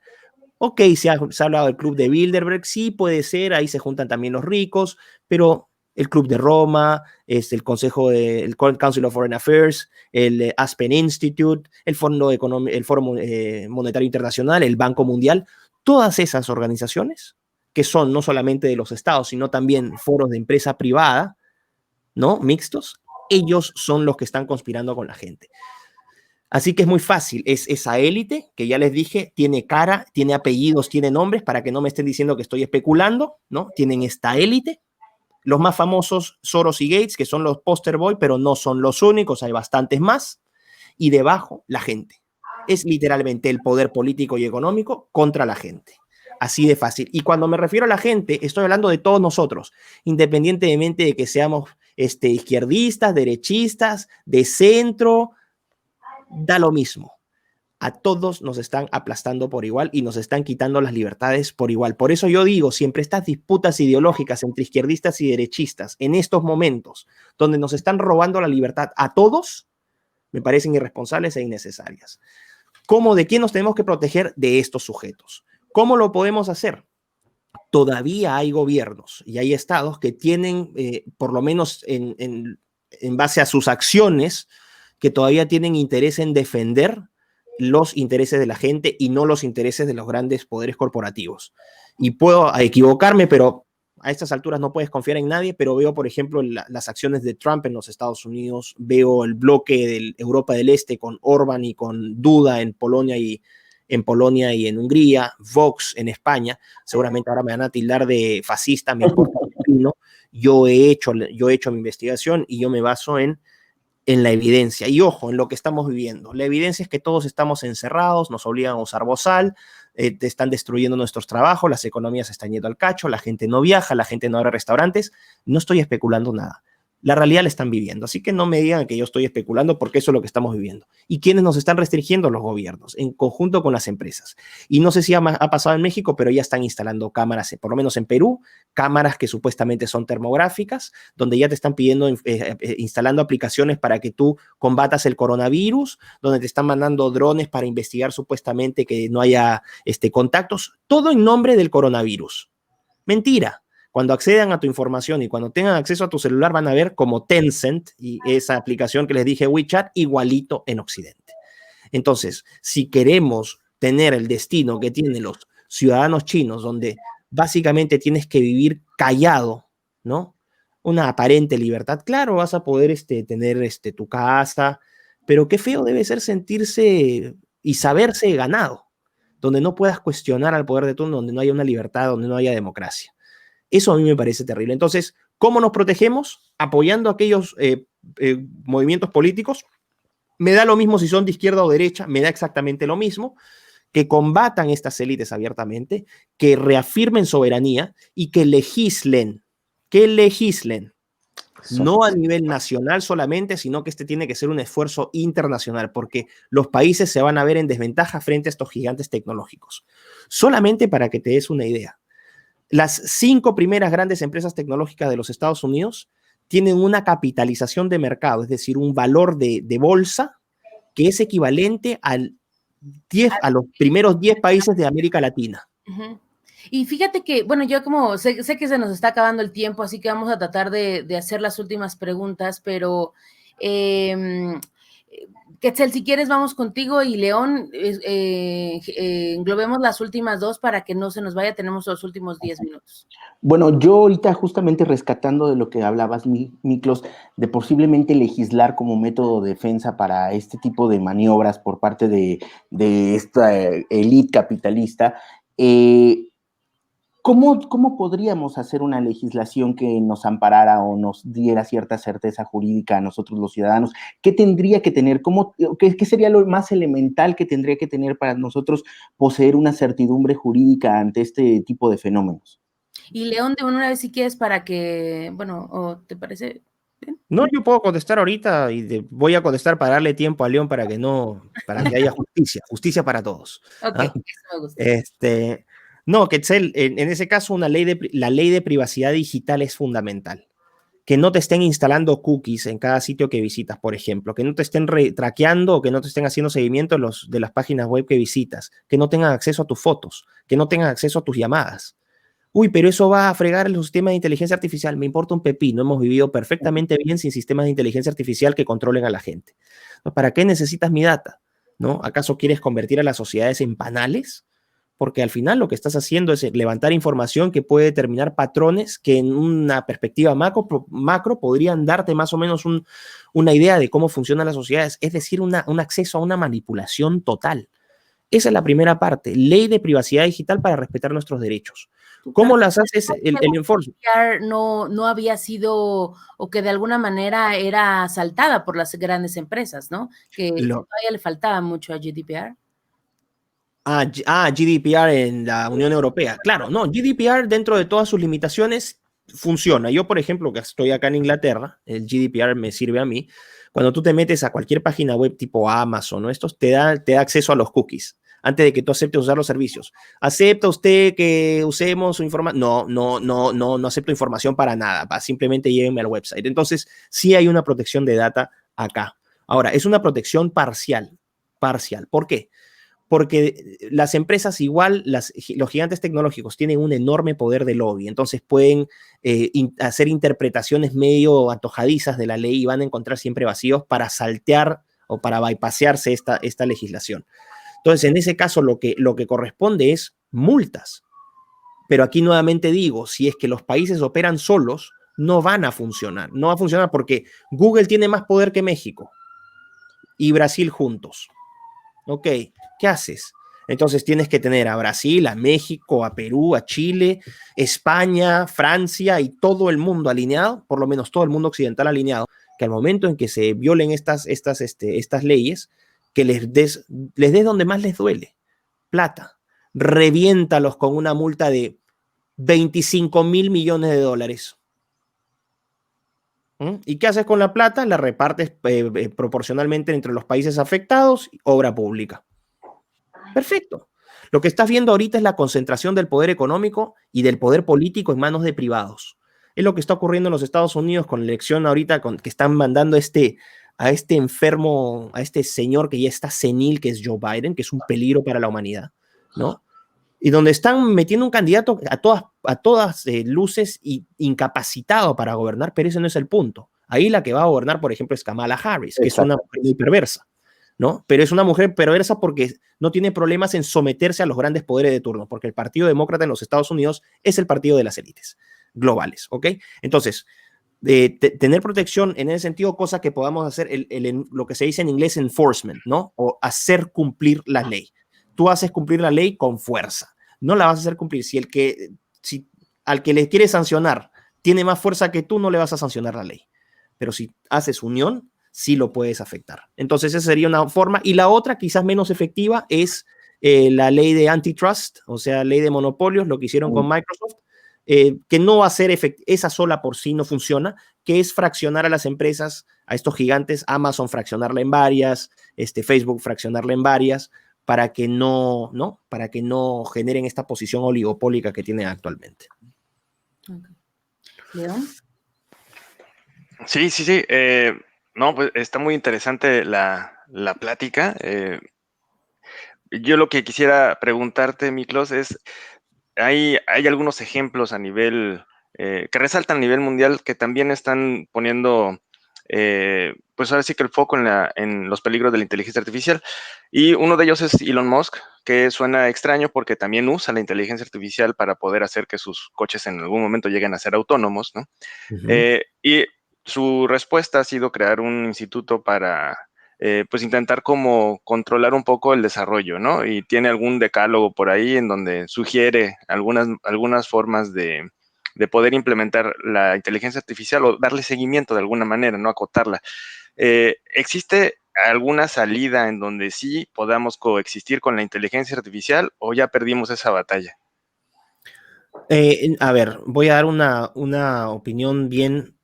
Ok, se ha hablado del club de Bilderberg, sí puede ser, ahí se juntan también los ricos, pero el Club de Roma, el Council of Foreign Affairs, el Aspen Institute, el Foro Monetario Internacional, el Banco Mundial, todas esas organizaciones que son no solamente de los estados, sino también foros de empresa privada, ¿no? Mixtos, ellos son los que están conspirando con la gente. Así que es muy fácil, es esa élite que ya les dije, tiene cara, tiene apellidos, tiene nombres, para que no me estén diciendo que estoy especulando, ¿no? Tienen esta élite. Los más famosos, Soros y Gates, que son los poster boy, pero no son los únicos, hay bastantes más. Y debajo, la gente. Es literalmente el poder político y económico contra la gente. Así de fácil. Y cuando me refiero a la gente, estoy hablando de todos nosotros, independientemente de que seamos izquierdistas, derechistas, de centro, da lo mismo. A todos nos están aplastando por igual y nos están quitando las libertades por igual. Por eso yo digo, siempre estas disputas ideológicas entre izquierdistas y derechistas, en estos momentos donde nos están robando la libertad a todos, me parecen irresponsables e innecesarias. ¿De quién nos tenemos que proteger? De estos sujetos. ¿Cómo lo podemos hacer? Todavía hay gobiernos y hay estados que tienen, por lo menos en base a sus acciones, que todavía tienen interés en defender los intereses de la gente y no los intereses de los grandes poderes corporativos. Y puedo equivocarme, pero a estas alturas no puedes confiar en nadie, pero veo, por ejemplo, las acciones de Trump en los Estados Unidos, veo el bloque de Europa del Este con Orbán y con Duda en Polonia y en Hungría, Vox en España. Seguramente ahora me van a tildar de fascista, me importa opino, yo he hecho mi investigación y yo me baso en la evidencia. Y ojo, en lo que estamos viviendo. La evidencia es que todos estamos encerrados, nos obligan a usar bozal, te están destruyendo nuestros trabajos, las economías se están yendo al cacho, la gente no viaja, la gente no abre restaurantes. No estoy especulando nada. La realidad la están viviendo. Así que no me digan que yo estoy especulando porque eso es lo que estamos viviendo. ¿Y quiénes nos están restringiendo? Los gobiernos, en conjunto con las empresas. Y no sé si ha pasado en México, pero ya están instalando cámaras, por lo menos en Perú, cámaras que supuestamente son termográficas, donde ya te están pidiendo, instalando aplicaciones para que tú combatas el coronavirus, donde te están mandando drones para investigar supuestamente que no haya contactos, todo en nombre del coronavirus. Mentira. Cuando accedan a tu información y cuando tengan acceso a tu celular van a ver como Tencent y esa aplicación que les dije, WeChat, igualito en Occidente. Entonces, si queremos tener el destino que tienen los ciudadanos chinos, donde básicamente tienes que vivir callado, ¿no? Una aparente libertad, claro, vas a poder tener tu casa, pero qué feo debe ser sentirse y saberse ganado, donde no puedas cuestionar al poder de turno, donde no haya una libertad, donde no haya democracia. Eso a mí me parece terrible. Entonces, ¿cómo nos protegemos? Apoyando aquellos movimientos políticos. Me da lo mismo si son de izquierda o derecha, me da exactamente lo mismo, que combatan estas élites abiertamente, que reafirmen soberanía y que legislen. No a nivel nacional solamente, sino que tiene que ser un esfuerzo internacional, porque los países se van a ver en desventaja frente a estos gigantes tecnológicos. Solamente para que te des una idea. Las 5 primeras grandes empresas tecnológicas de los Estados Unidos tienen una capitalización de mercado, es decir, un valor de bolsa que es equivalente a los primeros 10 países de América Latina. Uh-huh. Y fíjate que, bueno, yo como sé que se nos está acabando el tiempo, así que vamos a tratar de hacer las últimas preguntas, pero Quetzal, si quieres vamos contigo y León, englobemos las últimas 2 para que no se nos vaya, tenemos los últimos 10 minutos. Bueno, yo ahorita justamente rescatando de lo que hablabas, Miklos, de posiblemente legislar como método de defensa para este tipo de maniobras por parte de esta élite capitalista, ¿Cómo podríamos hacer una legislación que nos amparara o nos diera cierta certeza jurídica a nosotros los ciudadanos? ¿Qué tendría que tener? ¿Qué sería lo más elemental que tendría que tener para nosotros poseer una certidumbre jurídica ante este tipo de fenómenos? Y León, de una vez si quieres para que, bueno, ¿te parece bien? No, yo puedo contestar ahorita y voy a contestar para darle tiempo a León para que haya justicia para todos. Ok, ¿Ah? eso me gusta. No, Quetzal, en ese caso la ley de privacidad digital es fundamental. Que no te estén instalando cookies en cada sitio que visitas, por ejemplo, que no te estén traqueando o que no te estén haciendo seguimiento de las páginas web que visitas, que no tengan acceso a tus fotos, que no tengan acceso a tus llamadas. Uy, pero eso va a fregar los sistemas de inteligencia artificial. Me importa un pepino, hemos vivido perfectamente bien sin sistemas de inteligencia artificial que controlen a la gente. ¿Para qué necesitas mi data? ¿No? ¿Acaso quieres convertir a las sociedades en panales? Porque al final lo que estás haciendo es levantar información que puede determinar patrones que en una perspectiva macro podrían darte más o menos una idea de cómo funcionan las sociedades, es decir, un acceso a una manipulación total. Esa es la primera parte, ley de privacidad digital para respetar nuestros derechos. ¿Cómo las haces el enforcement? No había sido, o que de alguna manera era asaltada por las grandes empresas, ¿no? Que todavía le faltaba mucho a GDPR. GDPR en la Unión Europea. Claro, no, GDPR dentro de todas sus limitaciones funciona. Yo, por ejemplo, que estoy acá en Inglaterra, el GDPR me sirve a mí. Cuando tú te metes a cualquier página web tipo Amazon o estos, te da acceso a los cookies antes de que tú aceptes usar los servicios. ¿Acepta usted que usemos su información? No acepto información para nada. Simplemente llévenme al website. Entonces, sí hay una protección de data acá. Ahora, es una protección parcial. ¿Por qué? Porque las empresas igual, los gigantes tecnológicos tienen un enorme poder de lobby, entonces pueden hacer interpretaciones medio antojadizas de la ley y van a encontrar siempre vacíos para saltear o para bypassearse esta legislación. Entonces, en ese caso, lo que corresponde es multas. Pero aquí nuevamente digo, si es que los países operan solos, no van a funcionar. No va a funcionar porque Google tiene más poder que México y Brasil juntos. Ok, ¿qué haces? Entonces tienes que tener a Brasil, a México, a Perú, a Chile, España, Francia y todo el mundo alineado, por lo menos todo el mundo occidental alineado, que al momento en que se violen estas leyes, que les des donde más les duele, plata. Reviéntalos con una multa de 25.000 millones de dólares. ¿Y qué haces con la plata? La repartes proporcionalmente entre los países afectados, obra pública. Perfecto. Lo que estás viendo ahorita es la concentración del poder económico y del poder político en manos de privados. Es lo que está ocurriendo en los Estados Unidos con la elección ahorita que están mandando a este enfermo, a este señor que ya está senil, que es Joe Biden, que es un peligro para la humanidad, ¿no? Y donde están metiendo un candidato a todas luces incapacitado para gobernar, pero ese no es el punto. Ahí la que va a gobernar, por ejemplo, es Kamala Harris, que es una mujer muy perversa, ¿no? Pero es una mujer perversa porque no tiene problemas en someterse a los grandes poderes de turno, porque el Partido Demócrata en los Estados Unidos es el partido de las élites globales, ¿ok? Entonces, tener protección en ese sentido, cosa que podamos hacer, lo que se dice en inglés enforcement, ¿no? O hacer cumplir la ley. Tú haces cumplir la ley con fuerza, no la vas a hacer cumplir. Si al que le quieres sancionar tiene más fuerza que tú, no le vas a sancionar la ley. Pero si haces unión, sí lo puedes afectar. Entonces esa sería una forma. Y la otra, quizás menos efectiva, es la ley de antitrust, o sea, ley de monopolios, lo que hicieron con Microsoft, que no va a ser esa sola por sí no funciona, que es fraccionar a las empresas, a estos gigantes, Amazon fraccionarla en varias, Facebook fraccionarla en varias, para que no generen esta posición oligopólica que tienen actualmente. Okay. ¿León? Sí. No, pues está muy interesante la plática. Yo lo que quisiera preguntarte, Miklos, es, hay algunos ejemplos a nivel, que resaltan a nivel mundial, que también están poniendo, pues ahora sí que el foco en los peligros de la inteligencia artificial. Y uno de ellos es Elon Musk, que suena extraño porque también usa la inteligencia artificial para poder hacer que sus coches en algún momento lleguen a ser autónomos, ¿no? Y su respuesta ha sido crear un instituto para, pues intentar como controlar un poco el desarrollo, ¿no? Y tiene algún decálogo por ahí en donde sugiere algunas formas de poder implementar la inteligencia artificial o darle seguimiento de alguna manera, no acotarla. ¿Existe alguna salida en donde sí podamos coexistir con la inteligencia artificial o ya perdimos esa batalla? A ver, voy a dar una opinión bien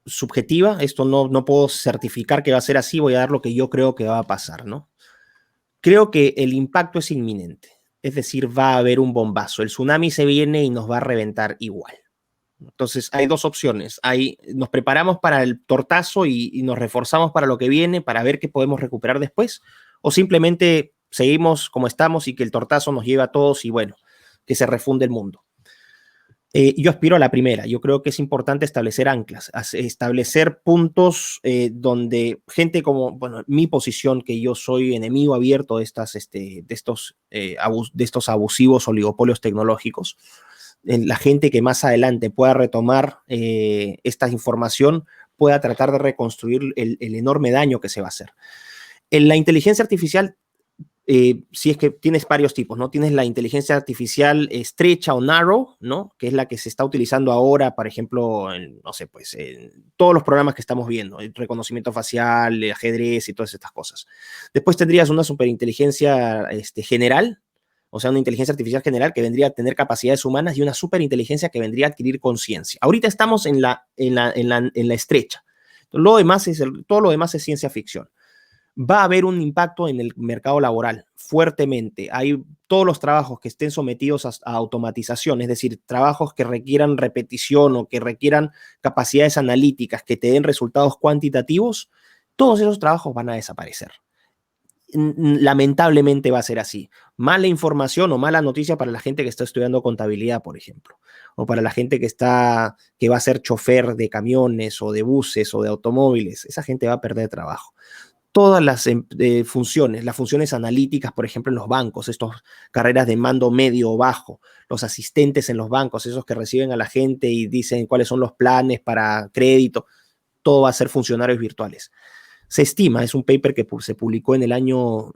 subjetiva. Esto no puedo certificar que va a ser así, voy a dar lo que yo creo que va a pasar, ¿no? Creo que el impacto es inminente, es decir, va a haber un bombazo. El tsunami se viene y nos va a reventar igual. Entonces, hay dos opciones. Nos preparamos para el tortazo y nos reforzamos para lo que viene, para ver qué podemos recuperar después, o simplemente seguimos como estamos y que el tortazo nos lleve a todos y bueno, que se refunde el mundo. Yo aspiro a la primera. Yo creo que es importante establecer anclas, establecer puntos donde gente como, bueno, mi posición, que yo soy enemigo abierto de estos abusivos oligopolios tecnológicos, la gente que más adelante pueda retomar esta información pueda tratar de reconstruir el enorme daño que se va a hacer. En la inteligencia artificial, si es que tienes varios tipos, ¿no? Tienes la inteligencia artificial estrecha o narrow, ¿no? Que es la que se está utilizando ahora, por ejemplo, en todos los programas que estamos viendo, el reconocimiento facial, el ajedrez y todas estas cosas. Después tendrías una superinteligencia general, o sea, una inteligencia artificial general que vendría a tener capacidades humanas y una superinteligencia que vendría a adquirir conciencia. Ahorita estamos en la estrecha. Todo lo demás es ciencia ficción. Va a haber un impacto en el mercado laboral fuertemente. Hay todos los trabajos que estén sometidos a automatización, es decir, trabajos que requieran repetición o que requieran capacidades analíticas que te den resultados cuantitativos, todos esos trabajos van a desaparecer. Lamentablemente va a ser así. Mala información o mala noticia para la gente que está estudiando contabilidad, por ejemplo, o para la gente que va a ser chofer de camiones o de buses o de automóviles. Esa gente va a perder trabajo. Todas las funciones, las funciones analíticas, por ejemplo, en los bancos, estas carreras de mando medio o bajo, los asistentes en los bancos, esos que reciben a la gente y dicen cuáles son los planes para crédito, todo va a ser funcionarios virtuales. Se estima, es un paper que se publicó en el año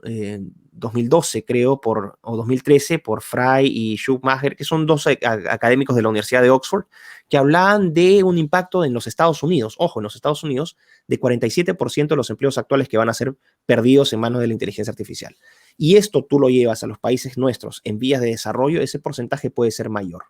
2012, creo, o 2013, por Fry y Schumacher, que son dos académicos de la Universidad de Oxford, que hablaban de un impacto en los Estados Unidos, ojo, en los Estados Unidos, de 47% de los empleos actuales que van a ser perdidos en manos de la inteligencia artificial. Y esto tú lo llevas a los países nuestros en vías de desarrollo, ese porcentaje puede ser mayor.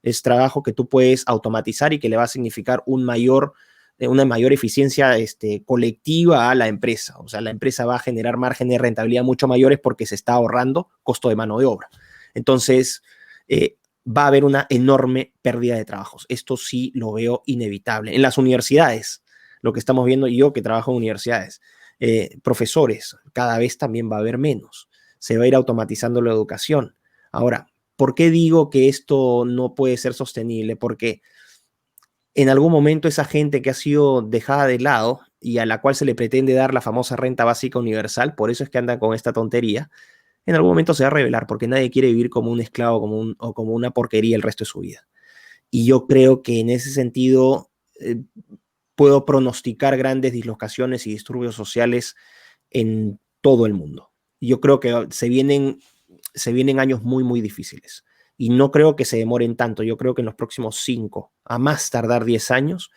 Es trabajo que tú puedes automatizar y que le va a significar una mayor eficiencia colectiva a la empresa. O sea, la empresa va a generar márgenes de rentabilidad mucho mayores porque se está ahorrando costo de mano de obra. Entonces, va a haber una enorme pérdida de trabajos. Esto sí lo veo inevitable. En las universidades, lo que estamos viendo, yo que trabajo en universidades, profesores, cada vez también va a haber menos. Se va a ir automatizando la educación. Ahora, ¿por qué digo que esto no puede ser sostenible? Porque en algún momento esa gente que ha sido dejada de lado y a la cual se le pretende dar la famosa renta básica universal, por eso es que andan con esta tontería, en algún momento se va a revelar, porque nadie quiere vivir como un esclavo o como una porquería el resto de su vida. Y yo creo que en ese sentido puedo pronosticar grandes dislocaciones y disturbios sociales en todo el mundo. Yo creo que se vienen años muy, muy difíciles. Y no creo que se demoren tanto. Yo creo que en los próximos 5, a más tardar 10 años,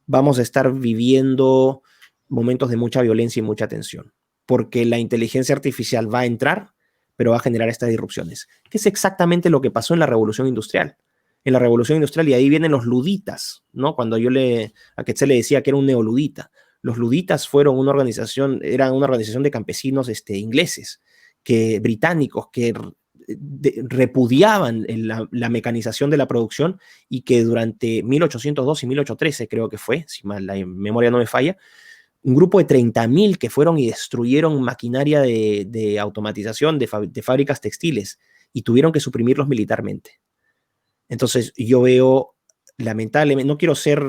vamos a estar viviendo momentos de mucha violencia y mucha tensión. Porque la inteligencia artificial va a entrar, pero va a generar estas disrupciones. Que es exactamente lo que pasó en la Revolución Industrial. En la Revolución Industrial, y ahí vienen los luditas, ¿no? Cuando a Quetzal le decía que era un neoludita. Los luditas eran una organización de campesinos ingleses, británicos, que repudiaban la mecanización de la producción y que durante 1802 y 1813, creo que fue, si mal la memoria no me falla, un grupo de 30.000 que fueron y destruyeron maquinaria de automatización de fábricas textiles y tuvieron que suprimirlos militarmente. Entonces yo veo, lamentablemente, no quiero ser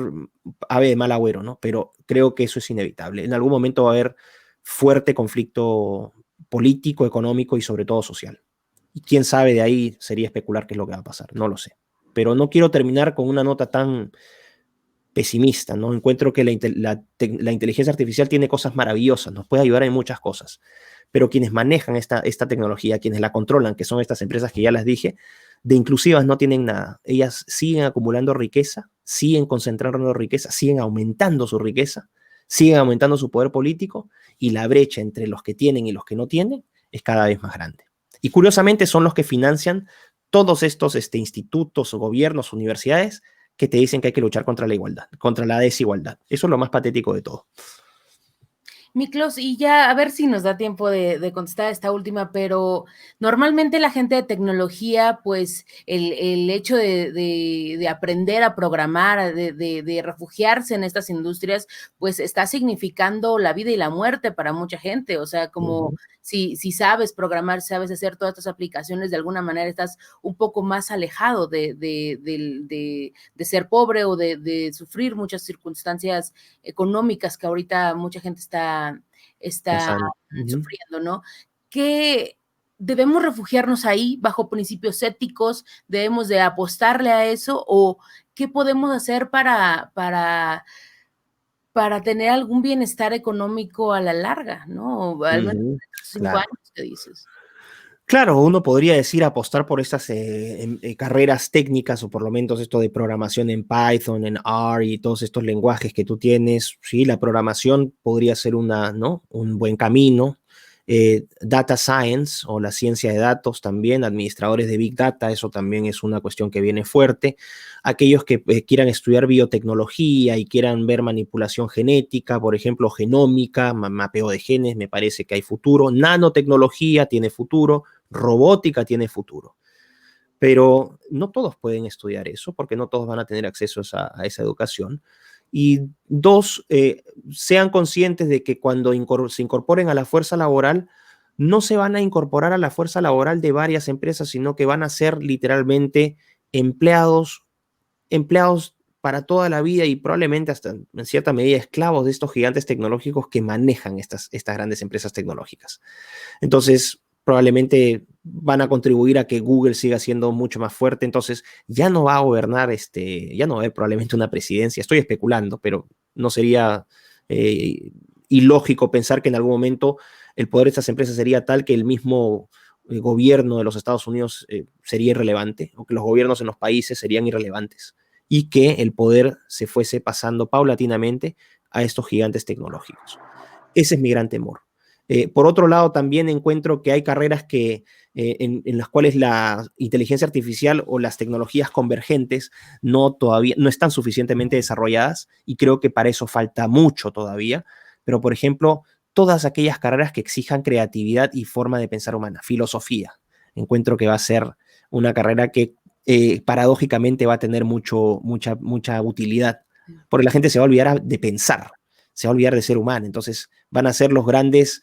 ave de mal agüero, ¿no? Pero creo que eso es inevitable. En algún momento va a haber fuerte conflicto político, económico y sobre todo social. Y quién sabe, de ahí sería especular qué es lo que va a pasar, no lo sé. Pero no quiero terminar con una nota tan pesimista, ¿no? Encuentro que la inteligencia artificial tiene cosas maravillosas, nos puede ayudar en muchas cosas, pero quienes manejan esta tecnología, quienes la controlan, que son estas empresas que ya las dije, de inclusivas no tienen nada. Ellas siguen acumulando riqueza, siguen concentrando riqueza, siguen aumentando su riqueza, siguen aumentando su poder político y la brecha entre los que tienen y los que no tienen es cada vez más grande. Y curiosamente son los que financian todos estos institutos, gobiernos, universidades que te dicen que hay que luchar contra la igualdad, contra la desigualdad. Eso es lo más patético de todo. Miklos, y ya a ver si nos da tiempo de contestar esta última, pero normalmente la gente de tecnología, pues el hecho de aprender a programar, de refugiarse en estas industrias, pues está significando la vida y la muerte para mucha gente. O sea, como si sabes programar, sabes hacer todas estas aplicaciones, de alguna manera estás un poco más alejado de ser pobre o de sufrir muchas circunstancias económicas que ahorita mucha gente está sufriendo, ¿no? Que debemos refugiarnos ahí bajo principios éticos, debemos de apostarle a eso, o qué podemos hacer para tener algún bienestar económico a la larga, ¿no? O al menos en estos 5 años que dices. Claro, uno podría decir apostar por estas carreras técnicas o por lo menos esto de programación en Python, en R y todos estos lenguajes que tú tienes. Sí, la programación podría ser un buen camino. Data Science o la ciencia de datos también, administradores de Big Data, eso también es una cuestión que viene fuerte. Aquellos que quieran estudiar biotecnología y quieran ver manipulación genética, por ejemplo, genómica, mapeo de genes, me parece que hay futuro. Nanotecnología tiene futuro. Robótica tiene futuro, pero no todos pueden estudiar eso porque no todos van a tener acceso a esa educación. Y dos, sean conscientes de que cuando se incorporen a la fuerza laboral, no se van a incorporar a la fuerza laboral de varias empresas, sino que van a ser literalmente empleados para toda la vida y probablemente hasta en cierta medida esclavos de estos gigantes tecnológicos que manejan estas grandes empresas tecnológicas. Entonces, probablemente van a contribuir a que Google siga siendo mucho más fuerte. Entonces, ya no va a gobernar, ya no va a haber probablemente una presidencia. Estoy especulando, pero no sería ilógico pensar que en algún momento el poder de estas empresas sería tal que el mismo gobierno de los Estados Unidos sería irrelevante, o que los gobiernos en los países serían irrelevantes, y que el poder se fuese pasando paulatinamente a estos gigantes tecnológicos. Ese es mi gran temor. Por otro lado, también encuentro que hay carreras que, en las cuales la inteligencia artificial o las tecnologías convergentes todavía no están suficientemente desarrolladas, y creo que para eso falta mucho todavía. Pero, por ejemplo, todas aquellas carreras que exijan creatividad y forma de pensar humana, filosofía, encuentro que va a ser una carrera que paradójicamente va a tener mucha utilidad, porque la gente se va a olvidar de pensar, se va a olvidar de ser humano. Entonces van a ser los grandes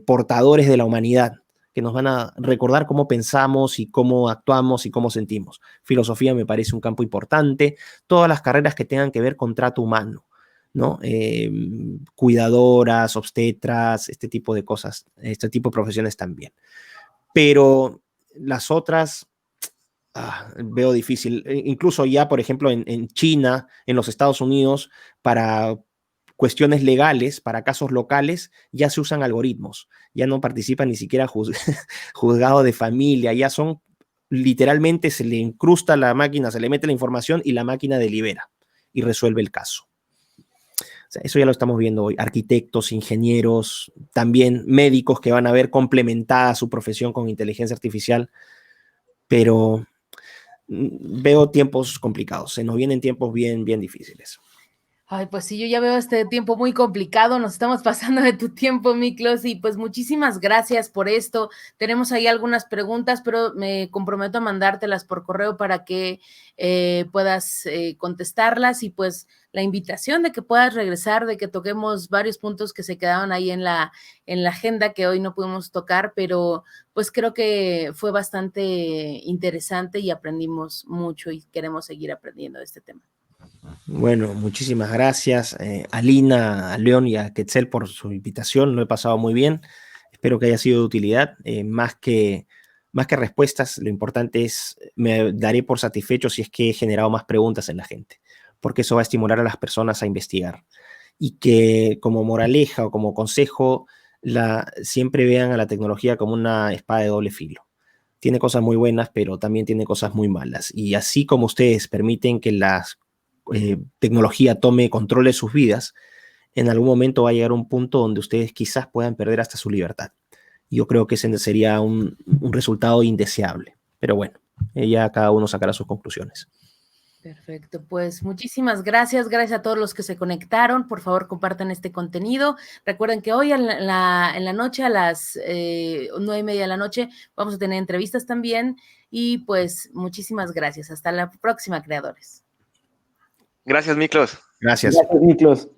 portadores de la humanidad, que nos van a recordar cómo pensamos y cómo actuamos y cómo sentimos. Filosofía me parece un campo importante. Todas las carreras que tengan que ver con trato humano, ¿no? Cuidadoras, obstetras, este tipo de cosas, este tipo de profesiones también. Pero las otras veo difícil. Incluso ya, por ejemplo, en China, en los Estados Unidos, para cuestiones legales, para casos locales, ya se usan algoritmos, ya no participan ni siquiera juzgados de familia, ya son, literalmente se le incrusta a la máquina, se le mete la información y la máquina delibera y resuelve el caso. O sea, eso ya lo estamos viendo hoy. Arquitectos, ingenieros, también médicos que van a ver complementada su profesión con inteligencia artificial, pero veo tiempos complicados, se nos vienen tiempos bien difíciles. Ay, pues sí, yo ya veo este tiempo muy complicado, nos estamos pasando de tu tiempo, Miklos, y pues muchísimas gracias por esto. Tenemos ahí algunas preguntas, pero me comprometo a mandártelas por correo para que puedas contestarlas, y pues la invitación de que puedas regresar, de que toquemos varios puntos que se quedaban ahí en la agenda que hoy no pudimos tocar, pero pues creo que fue bastante interesante y aprendimos mucho y queremos seguir aprendiendo de este tema. Bueno, muchísimas gracias a Lina, a León y a Quetzal por su invitación. Lo he pasado muy bien. Espero que haya sido de utilidad. Más que respuestas, lo importante es, me daré por satisfecho si es que he generado más preguntas en la gente, porque eso va a estimular a las personas a investigar. Y que como moraleja o como consejo, siempre vean a la tecnología como una espada de doble filo. Tiene cosas muy buenas, pero también tiene cosas muy malas. Y así como ustedes permiten que las tecnología tome control de sus vidas, en algún momento va a llegar un punto donde ustedes quizás puedan perder hasta su libertad. Yo creo que ese sería un resultado indeseable. Pero bueno, ya cada uno sacará sus conclusiones. Perfecto, pues muchísimas gracias a todos los que se conectaron. Por favor, compartan este contenido. Recuerden que hoy en la noche, a las 9:30 de la noche, vamos a tener entrevistas también, y pues muchísimas gracias. Hasta la próxima, creadores. Gracias, Miklos. Gracias. Gracias, Miklos.